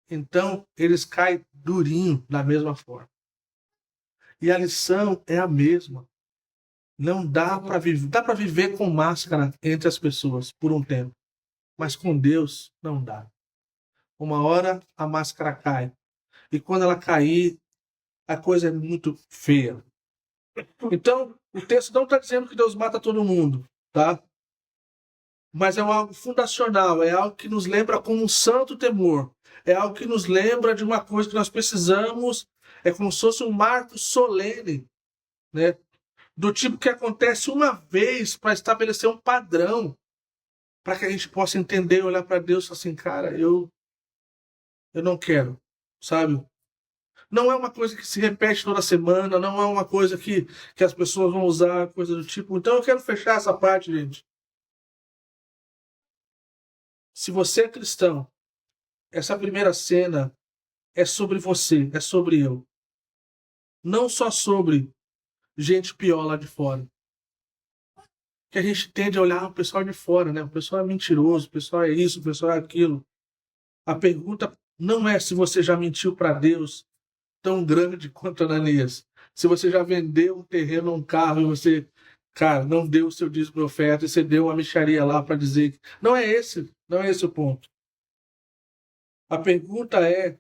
Então, eles caem durinho da mesma forma. E a lição é a mesma. Não dá para viver, dá para viver com máscara entre as pessoas por um tempo, mas com Deus não dá. Uma hora a máscara cai. E quando ela cair, a coisa é muito feia. Então, o texto não está dizendo que Deus mata todo mundo, tá? Mas é algo fundacional, é algo que nos lembra como um santo temor. É algo que nos lembra de uma coisa que nós precisamos, é como se fosse um marco solene, né? Do tipo que acontece uma vez para estabelecer um padrão, para que a gente possa entender, olhar para Deus e falar assim, cara, eu não quero, sabe? Não é uma coisa que se repete toda semana, não é uma coisa que as pessoas vão usar, coisa do tipo. Então eu quero fechar essa parte, gente. Se você é cristão, essa primeira cena é sobre você, é sobre eu. Não só sobre gente pior lá de fora. Que a gente tende a olhar o pessoal de fora, né? O pessoal é mentiroso, o pessoal é isso, o pessoal é aquilo. A pergunta não é se você já mentiu para Deus tão grande quanto Ananias. Se você já vendeu um terreno, um carro, e você, cara, não deu o seu dízimo e oferta, e você deu uma mixaria lá para dizer que... Não é esse o ponto. A pergunta é,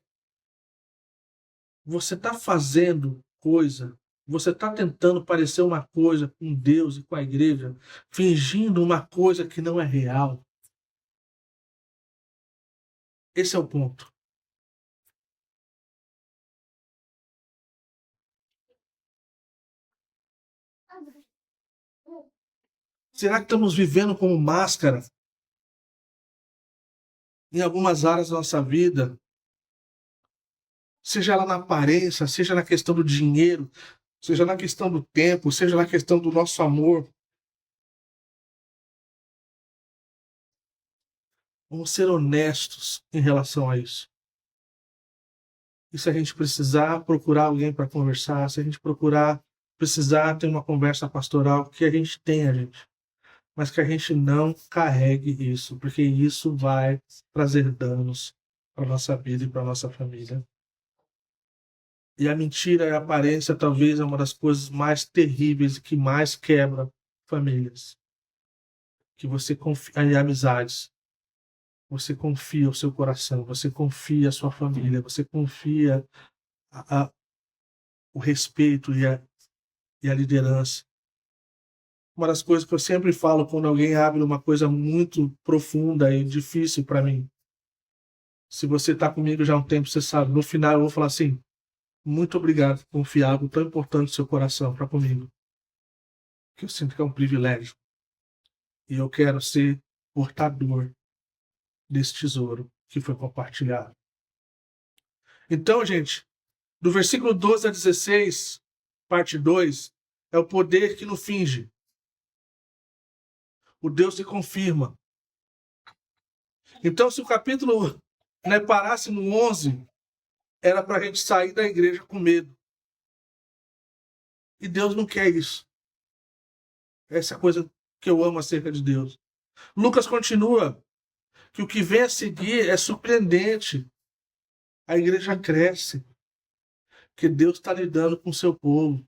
você está fazendo coisa, você está tentando parecer uma coisa com Deus e com a igreja, fingindo uma coisa que não é real. Esse é o ponto. Será que estamos vivendo como máscara em algumas áreas da nossa vida? Seja lá na aparência, seja na questão do dinheiro, seja na questão do tempo, seja na questão do nosso amor. Vamos ser honestos em relação a isso. E se a gente precisar procurar alguém para conversar, se a gente precisar ter uma conversa pastoral, que a gente tenha, gente. Mas que a gente não carregue isso, porque isso vai trazer danos para a nossa vida e para a nossa família. E a mentira e a aparência talvez é uma das coisas mais terríveis e que mais quebra famílias. Que você confia em amizades. Você confia o seu coração, você confia a sua família, você confia a, o respeito e a liderança. Uma das coisas que eu sempre falo quando alguém abre uma coisa muito profunda e difícil para mim. Se você está comigo já há um tempo, você sabe, no final eu vou falar assim, muito obrigado por confiar algo tão importante no seu coração para comigo. Que eu sinto que é um privilégio. E eu quero ser portador desse tesouro que foi compartilhado. Então, gente, do versículo 12 a 16, parte 2, é o poder que não finge. o Deus que confirma. Então, se o capítulo parasse no 11, era para a gente sair da igreja com medo. E Deus não quer isso. Essa é a coisa que eu amo acerca de Deus. Lucas continua que o que vem a seguir é surpreendente. A igreja cresce, que Deus está lidando com o seu povo.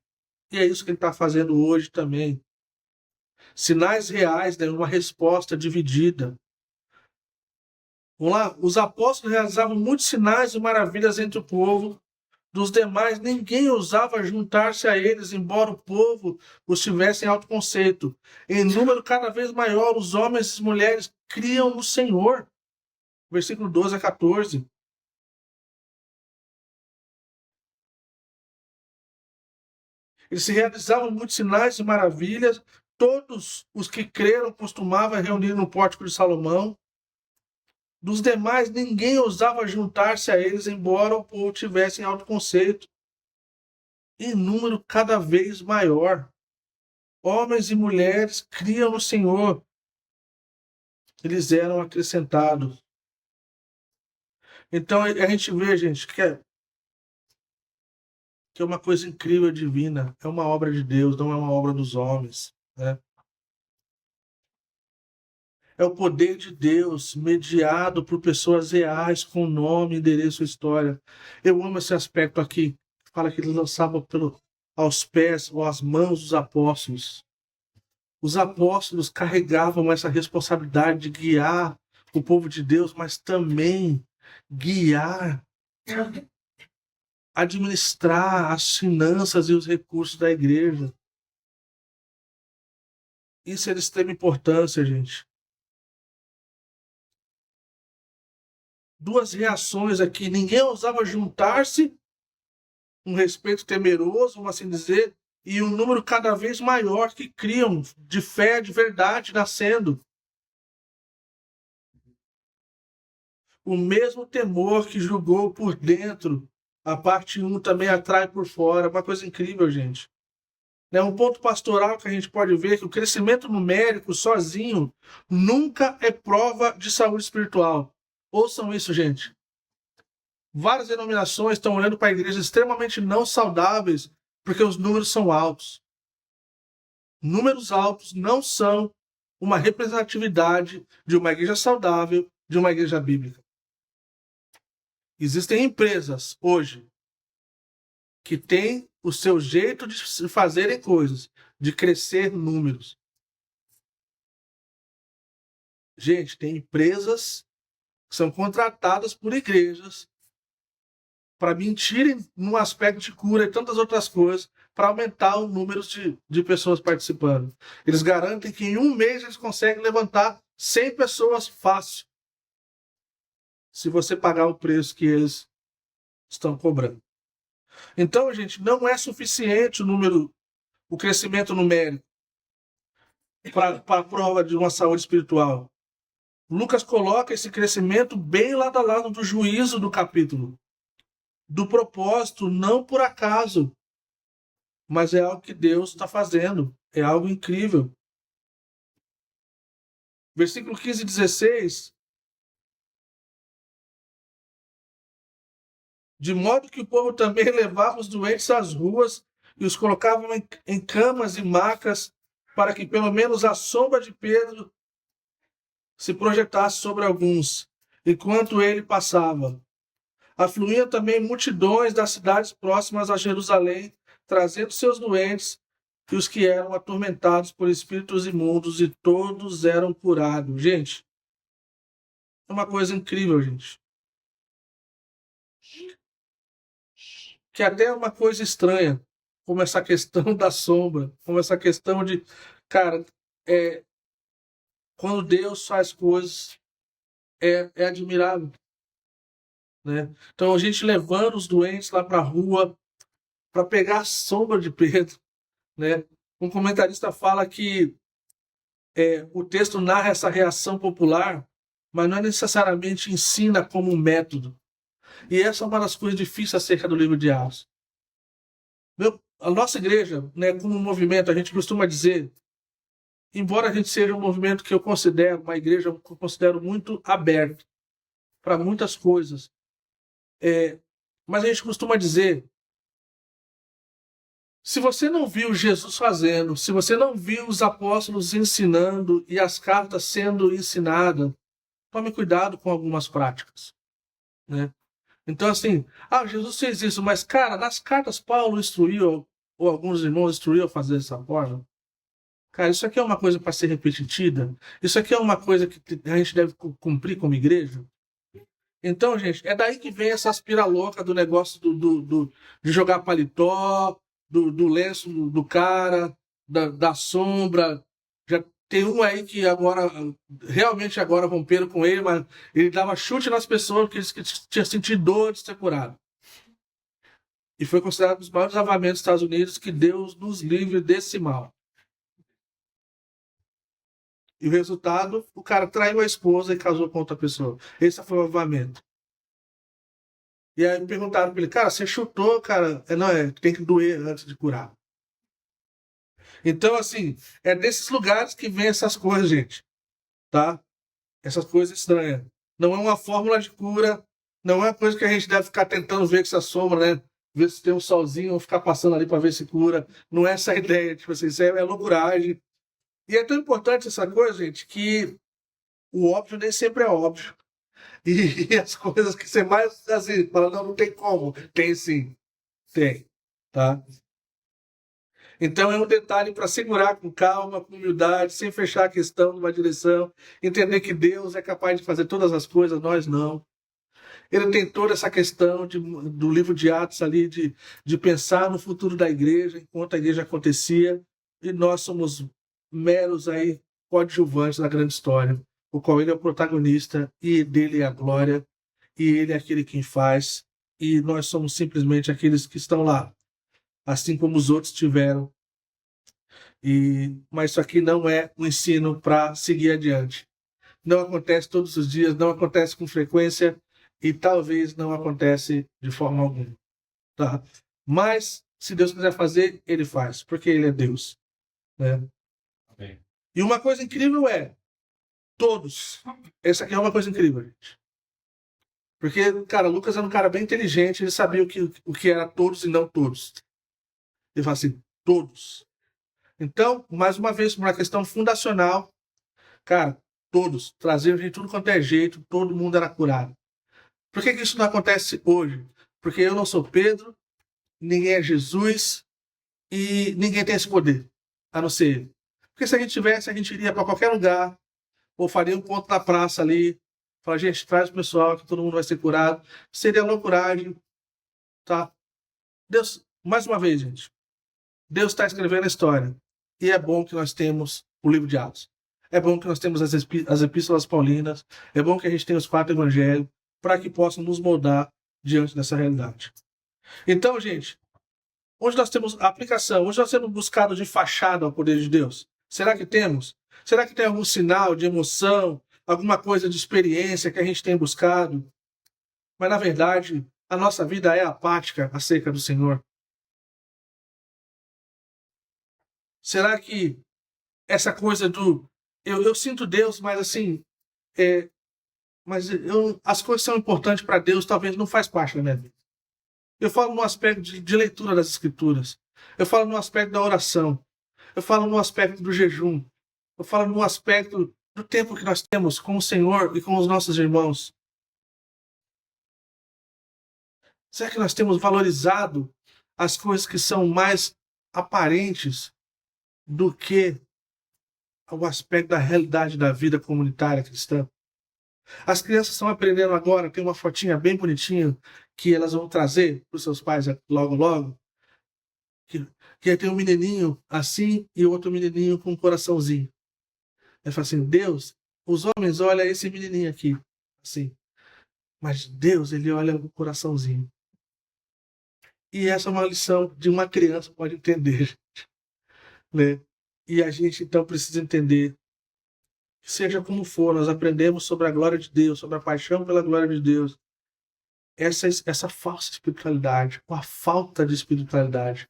E é isso que ele está fazendo hoje também. Sinais reais, uma resposta dividida. Vamos lá, os apóstolos realizavam muitos sinais e maravilhas entre o povo. Dos demais, ninguém ousava juntar-se a eles, embora o povo os tivesse em alto conceito. Em número cada vez maior, os homens e mulheres criam no Senhor. Versículo 12 a 14. Eles se realizavam muitos sinais e maravilhas. Todos os que creram costumavam reunir no pórtico de Salomão. Dos demais, ninguém ousava juntar-se a eles, embora o povo tivesse em alto conceito. Em número cada vez maior. Homens e mulheres criam no Senhor. Eles eram acrescentados. Então a gente vê, gente, que é uma coisa incrível, divina. É uma obra de Deus, não é uma obra dos homens, né? É o poder de Deus mediado por pessoas reais, com nome, endereço e história. Eu amo esse aspecto aqui. Fala que eles lançavam aos pés ou às mãos dos apóstolos. Os apóstolos carregavam essa responsabilidade de guiar o povo de Deus, mas também guiar, administrar as finanças e os recursos da igreja. Isso é de extrema importância, gente. Duas reações aqui. Ninguém ousava juntar-se, um respeito temeroso, vamos assim dizer, e um número cada vez maior que criam de fé, de verdade, nascendo. O mesmo temor que julgou por dentro, a parte 1 também atrai por fora. Uma coisa incrível, gente. Um ponto pastoral que a gente pode ver é que o crescimento numérico sozinho nunca é prova de saúde espiritual. Ouçam isso, gente. Várias denominações estão olhando para igrejas extremamente não saudáveis porque os números são altos. Números altos não são uma representatividade de uma igreja saudável, de uma igreja bíblica. Existem empresas hoje que têm o seu jeito de fazerem coisas, de crescer números. Gente, tem empresas que são contratadas por igrejas para mentirem no aspecto de cura e tantas outras coisas, para aumentar o número de pessoas participando. Eles garantem que em um mês eles conseguem levantar 100 pessoas fácil, se você pagar o preço que eles estão cobrando. Então, gente, não é suficiente o crescimento numérico para a prova de uma saúde espiritual. Lucas coloca esse crescimento bem lado a lado do juízo do capítulo, do propósito, não por acaso, mas é algo que Deus está fazendo, é algo incrível. Versículo 15 e 16. De modo que o povo também levava os doentes às ruas e os colocavam em camas e macas, para que pelo menos a sombra de Pedro se projetasse sobre alguns, enquanto ele passava. Afluíam também multidões das cidades próximas a Jerusalém, trazendo seus doentes e os que eram atormentados por espíritos imundos, e todos eram curados. Gente, é uma coisa incrível, gente. Que até é uma coisa estranha, como essa questão da sombra, como essa questão de, cara, quando Deus faz coisas, é admirável. Né? Então a gente levando os doentes lá para a rua para pegar a sombra de Pedro. Né? Um comentarista fala que o texto narra essa reação popular, mas não é necessariamente ensina como um método. E essa é uma das coisas difíceis acerca do livro de Atos. A nossa igreja, né, como movimento, a gente costuma dizer embora a gente seja um movimento que eu considero, uma igreja que eu considero muito aberta para muitas coisas, mas a gente costuma dizer, se você não viu Jesus fazendo, se você não viu os apóstolos ensinando e as cartas sendo ensinadas, tome cuidado com algumas práticas, né? Então, assim, Jesus fez isso, mas, cara, nas cartas Paulo instruiu, ou alguns irmãos instruíam a fazer dessa forma. Cara, isso aqui é uma coisa para ser repetida? Isso aqui é uma coisa que a gente deve cumprir como igreja? Então, gente, é daí que vem essa aspira louca do negócio de jogar paletó, do lenço do cara, da sombra. Já tem um aí que agora, realmente agora romperam com ele, mas ele dava chute nas pessoas porque disse que tinha sentido dor de ser curado. E foi considerado um dos maiores avamentos dos Estados Unidos, que Deus nos livre desse mal. E o resultado, o cara traiu a esposa e casou com outra pessoa. Esse foi o avamento. E aí me perguntaram pra ele, cara, você chutou, cara. Não, tem que doer antes de curar. Então, assim, é desses lugares que vem essas coisas, gente. Tá? Essas coisas estranhas. Não é uma fórmula de cura, não é uma coisa que a gente deve ficar tentando ver com essa sombra, né? Ver se tem um solzinho, ficar passando ali para ver se cura. Não é essa a ideia, tipo assim, isso é loucuragem. E é tão importante essa coisa, gente, que o óbvio nem sempre é óbvio. E as coisas que você mais assim, fala, não tem como. Tem sim, tem. Tá? Então é um detalhe para segurar com calma, com humildade, sem fechar a questão numa direção, entender que Deus é capaz de fazer todas as coisas, nós não. Ele tem toda essa questão do livro de Atos ali, de pensar no futuro da igreja, enquanto a igreja acontecia, e nós somos meros aí coadjuvantes na grande história, o qual ele é o protagonista, e dele é a glória, e ele é aquele quem faz, e nós somos simplesmente aqueles que estão lá, assim como os outros tiveram. Mas isso aqui não é um ensino para seguir adiante. Não acontece todos os dias, não acontece com frequência, e talvez não acontece de forma alguma. Tá? Mas, se Deus quiser fazer, ele faz, porque ele é Deus. Né? Amém. E uma coisa incrível é, todos. Essa aqui é uma coisa incrível, gente. Porque, cara, Lucas era um cara bem inteligente, ele sabia o que era todos e não todos. Ele fala assim, todos. Então, mais uma vez, uma questão fundacional, cara, todos, traziam gente de tudo quanto é jeito, todo mundo era curado. Por que isso não acontece hoje? Porque eu não sou Pedro, ninguém é Jesus e ninguém tem esse poder, a não ser ele. Porque se a gente tivesse, a gente iria para qualquer lugar, ou faria um ponto na praça ali, falar, gente, traz o pessoal que todo mundo vai ser curado. Seria loucuragem, tá? Deus, mais uma vez, gente, Deus está escrevendo a história. E é bom que nós temos o livro de Atos. É bom que nós temos as epístolas paulinas. É bom que a gente tenha os 4 evangelhos para que possam nos moldar diante dessa realidade. Então, gente, onde nós temos a aplicação? Onde nós temos buscado de fachada ao poder de Deus? Será que temos? Será que tem algum sinal de emoção, alguma coisa de experiência que a gente tem buscado? Mas, na verdade, a nossa vida é apática acerca do Senhor. Será que essa coisa do eu sinto Deus, mas assim, as coisas são importantes para Deus, talvez não faz parte da minha vida. Eu falo no aspecto de leitura das Escrituras. Eu falo no aspecto da oração. Eu falo no aspecto do jejum. Eu falo no aspecto do tempo que nós temos com o Senhor e com os nossos irmãos. Será que nós temos valorizado as coisas que são mais aparentes do que o aspecto da realidade da vida comunitária cristã? As crianças estão aprendendo agora, tem uma fotinha bem bonitinha que elas vão trazer para os seus pais logo, logo. Que tem um menininho assim e outro menininho com um coraçãozinho. Ele fala assim, Deus, os homens olham esse menininho aqui, assim. Mas Deus, ele olha o coraçãozinho. E essa é uma lição de uma criança pode entender. Né? E a gente, então, precisa entender que seja como for, nós aprendemos sobre a glória de Deus, sobre a paixão pela glória de Deus. Essa falsa espiritualidade, ou a falta de espiritualidade.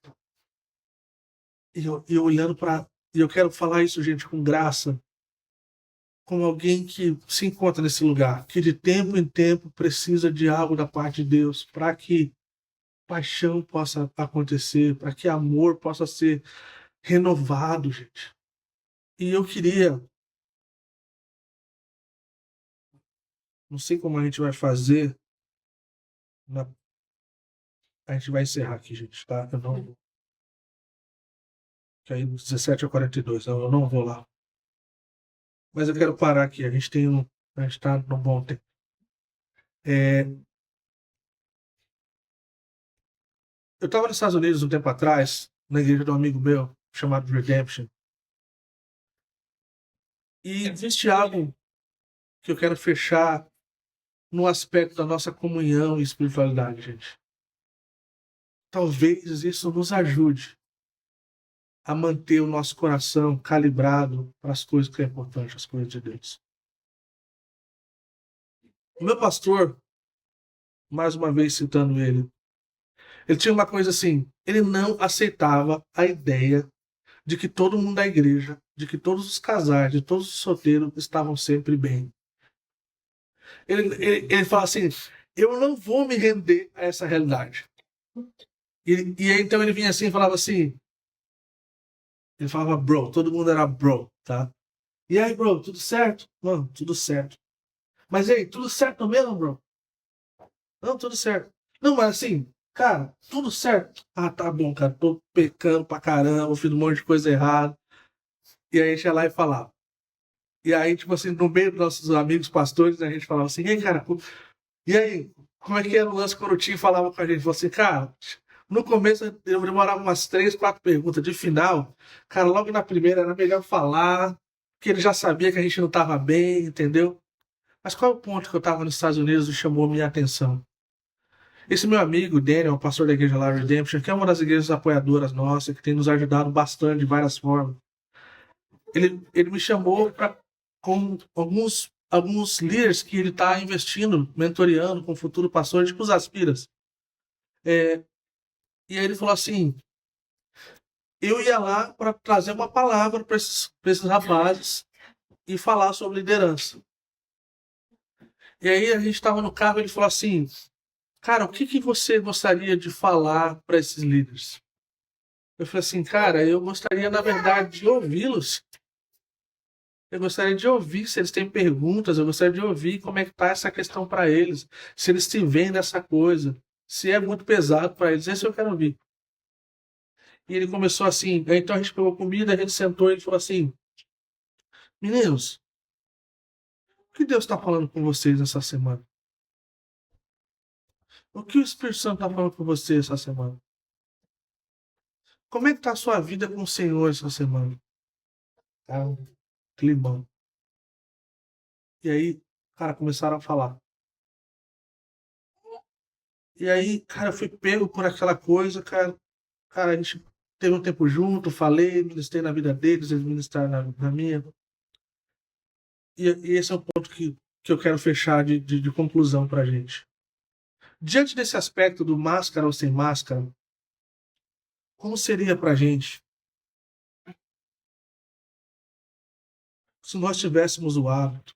E eu olhando para E eu quero falar isso, gente, com graça, como alguém que se encontra nesse lugar, que de tempo em tempo precisa de algo da parte de Deus, para que paixão possa acontecer, para que amor possa ser renovado, gente. E eu queria, não sei como a gente vai fazer, a gente vai encerrar aqui, gente, tá? Eu não, que aí 17h42, eu não vou lá. Mas eu quero parar aqui, a gente tá num bom tempo. Eu estava nos Estados Unidos um tempo atrás, na igreja de um amigo meu, chamado Redemption, e existe algo que eu quero fechar no aspecto da nossa comunhão e espiritualidade, gente. Talvez isso nos ajude a manter o nosso coração calibrado para as coisas que é importante, as coisas de Deus. O meu pastor, mais uma vez citando ele tinha uma coisa assim, ele não aceitava a ideia de que todo mundo da igreja, de que todos os casais, de todos os solteiros estavam sempre bem. Ele fala assim: eu não vou me render a essa realidade. E aí, então ele vinha assim e falava assim: ele falava bro, todo mundo era bro, tá? E aí, bro, tudo certo? Mano, tudo certo. Mas aí, tudo certo mesmo, bro? Não, tudo certo. Não, mas assim, cara, tudo certo. Ah, tá bom, cara, tô pecando pra caramba, fiz um monte de coisa errada. E aí a gente ia lá e falava. E aí, tipo assim, no meio dos nossos amigos pastores, a gente falava assim: e aí, cara, e aí, como é que era o lance quando o Tim falava com a gente? Falou assim, cara, no começo eu demorava umas 3, 4 perguntas. De final, cara, logo na primeira era melhor falar, que ele já sabia que a gente não estava bem, entendeu? Mas qual é o ponto que eu estava nos Estados Unidos e chamou minha atenção? Esse meu amigo, Daniel, pastor da igreja lá, Redemption, que é uma das igrejas apoiadoras nossas, que tem nos ajudado bastante de várias formas, ele me chamou para com alguns líderes que ele está investindo, mentoreando com o futuro pastor, tipo os aspiras. É, e aí ele falou assim: eu ia lá para trazer uma palavra para esses rapazes e falar sobre liderança. E aí a gente estava no carro e ele falou assim: cara, o que, que você gostaria de falar para esses líderes? Eu falei assim: cara, eu gostaria, na verdade, de ouvi-los. Eu gostaria de ouvir se eles têm perguntas, eu gostaria de ouvir como é que está essa questão para eles, se eles se veem nessa coisa, se é muito pesado para eles, isso eu quero ouvir. E ele começou assim, então a gente pegou comida, a gente sentou e ele falou assim: meninos, o que Deus está falando com vocês essa semana? O que o Espírito Santo está falando com vocês essa semana? Como é que está a sua vida com o Senhor essa semana? Tá um climão. E aí, cara, começaram a falar. E aí, cara, eu fui pego por aquela coisa, cara. Cara, a gente teve um tempo junto, falei, ministrei na vida deles, eles ministraram na minha. E esse é o ponto que eu quero fechar de conclusão pra gente. Diante desse aspecto do máscara ou sem máscara, como seria pra gente se nós tivéssemos o hábito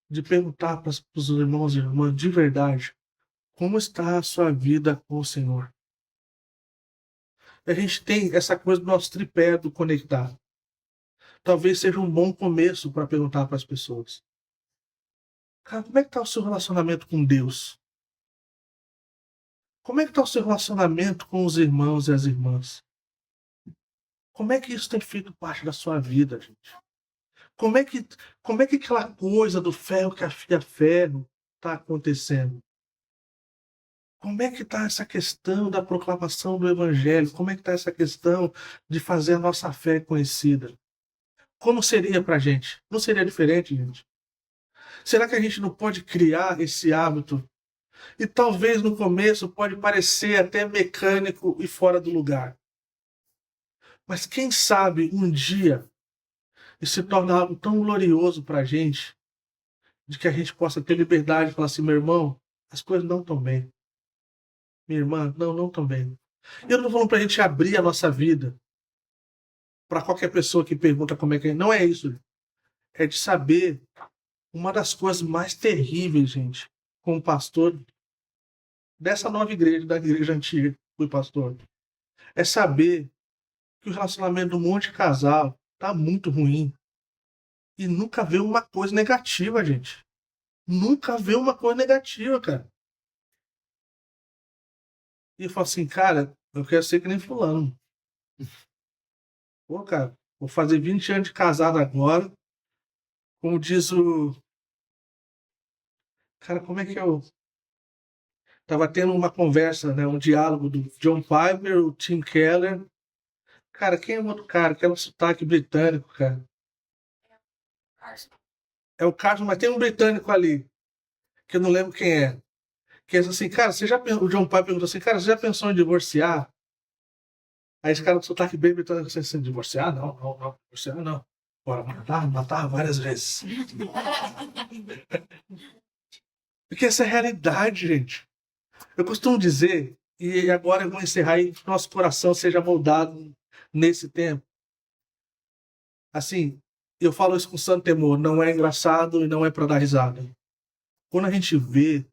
de perguntar para os irmãos e irmãs de verdade como está a sua vida com o Senhor? A gente tem essa coisa do nosso tripé do conectar. Talvez seja um bom começo para perguntar para as pessoas. Cara, como é que está o seu relacionamento com Deus? Como é que está o seu relacionamento com os irmãos e as irmãs? Como é que isso tem feito parte da sua vida, gente? Como é que, como é que aquela coisa do ferro que afia ferro está acontecendo? Como é que está essa questão da proclamação do Evangelho? Como é que está essa questão de fazer a nossa fé conhecida? Como seria para a gente? Não seria diferente, gente? Será que a gente não pode criar esse hábito? E talvez no começo pode parecer até mecânico e fora do lugar. Mas quem sabe um dia isso se torna algo tão glorioso para a gente, de que a gente possa ter liberdade de falar assim: meu irmão, as coisas não estão bem. Minha irmã, não estão bem. Eu não estou falando para a gente abrir a nossa vida para qualquer pessoa que pergunta como é que é. Não é isso. É de saber uma das coisas mais terríveis, gente, como pastor dessa nova igreja, da igreja antiga, fui pastor, é saber que o relacionamento do monte de casal tá muito ruim e nunca vê uma coisa negativa, gente. Nunca vê uma coisa negativa, cara. E eu falo assim, cara, eu quero ser que nem fulano. Pô, cara, vou fazer 20 anos de casado agora. Como diz o. Cara, como é que eu. Tava tendo uma conversa, né? Um diálogo do John Piper, o Tim Keller. Cara, quem é o outro cara? Que é um sotaque britânico, cara. É o Carson, mas tem um britânico ali, que eu não lembro quem é. Que é assim, cara, você já pensou. O John Piper perguntou assim, cara, você já pensou em divorciar? Aí esse cara do sotaque bem britânico assim, divorciar? Não, não, não. Divorciar não. Bora matar várias vezes. Porque essa é a realidade, gente. Eu costumo dizer, e agora eu vou encerrar e que nosso coração seja moldado nesse tempo. Assim, eu falo isso com santo temor, não é engraçado e não é para dar risada. Quando a gente vê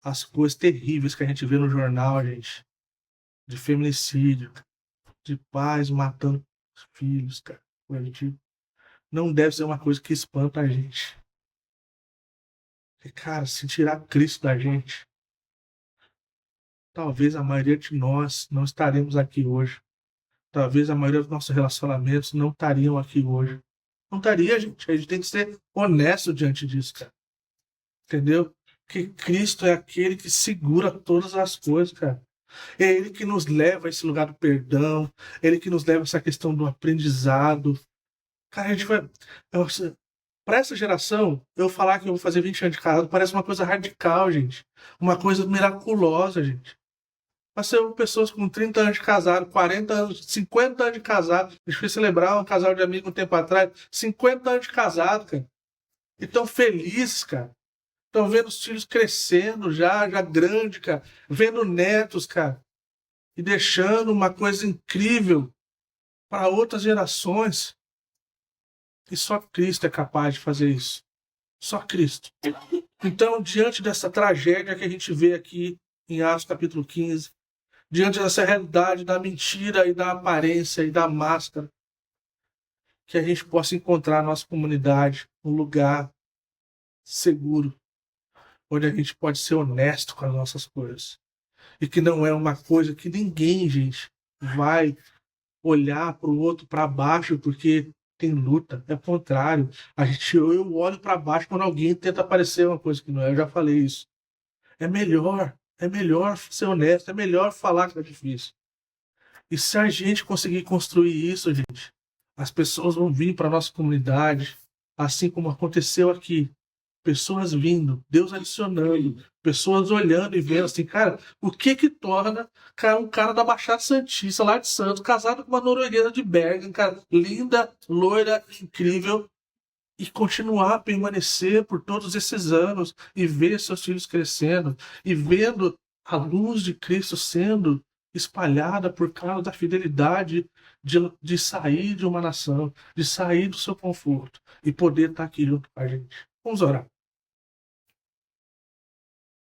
as coisas terríveis que a gente vê no jornal, gente, de feminicídio, de pais matando os filhos, cara, a gente não deve ser uma coisa que espanta a gente. Porque, cara, se tirar Cristo da gente, talvez a maioria de nós não estaremos aqui hoje. Talvez a maioria dos nossos relacionamentos não estariam aqui hoje. Não estaria, gente. A gente tem que ser honesto diante disso, cara. Entendeu? Que Cristo é aquele que segura todas as coisas, cara. É Ele que nos leva a esse lugar do perdão. É Ele que nos leva a essa questão do aprendizado. Cara, a gente vai. Para essa geração, eu falar que eu vou fazer 20 anos de casado parece uma coisa radical, gente. Uma coisa miraculosa, gente. Mas são pessoas com 30 anos de casado, 40 anos, 50 anos de casado. Eu fui celebrar um casal de amigos um tempo atrás. 50 anos de casado, cara. E tão felizes, cara. Estão vendo os filhos crescendo já grande, cara. Vendo netos, cara. E deixando uma coisa incrível para outras gerações. E só Cristo é capaz de fazer isso. Só Cristo. Então, diante dessa tragédia que a gente vê aqui em Atos capítulo 15, diante dessa realidade da mentira e da aparência e da máscara, que a gente possa encontrar a nossa comunidade um lugar seguro, onde a gente pode ser honesto com as nossas coisas. E que não é uma coisa que ninguém, gente, vai olhar para o outro para baixo porque tem luta. É o contrário. Eu olho para baixo quando alguém tenta aparecer uma coisa que não é. Eu já falei isso. É melhor ser honesto, é melhor falar que é difícil. E se a gente conseguir construir isso, gente, as pessoas vão vir para a nossa comunidade, assim como aconteceu aqui. Pessoas vindo, Deus adicionando, pessoas olhando e vendo assim, cara, o que que torna um cara da Baixada Santista, lá de Santos, casado com uma norueguesa de Bergen, cara, linda, loira, incrível, e continuar a permanecer por todos esses anos e ver seus filhos crescendo e vendo a luz de Cristo sendo espalhada por causa da fidelidade de sair de uma nação, de sair do seu conforto e poder estar aqui junto com a gente. Vamos orar.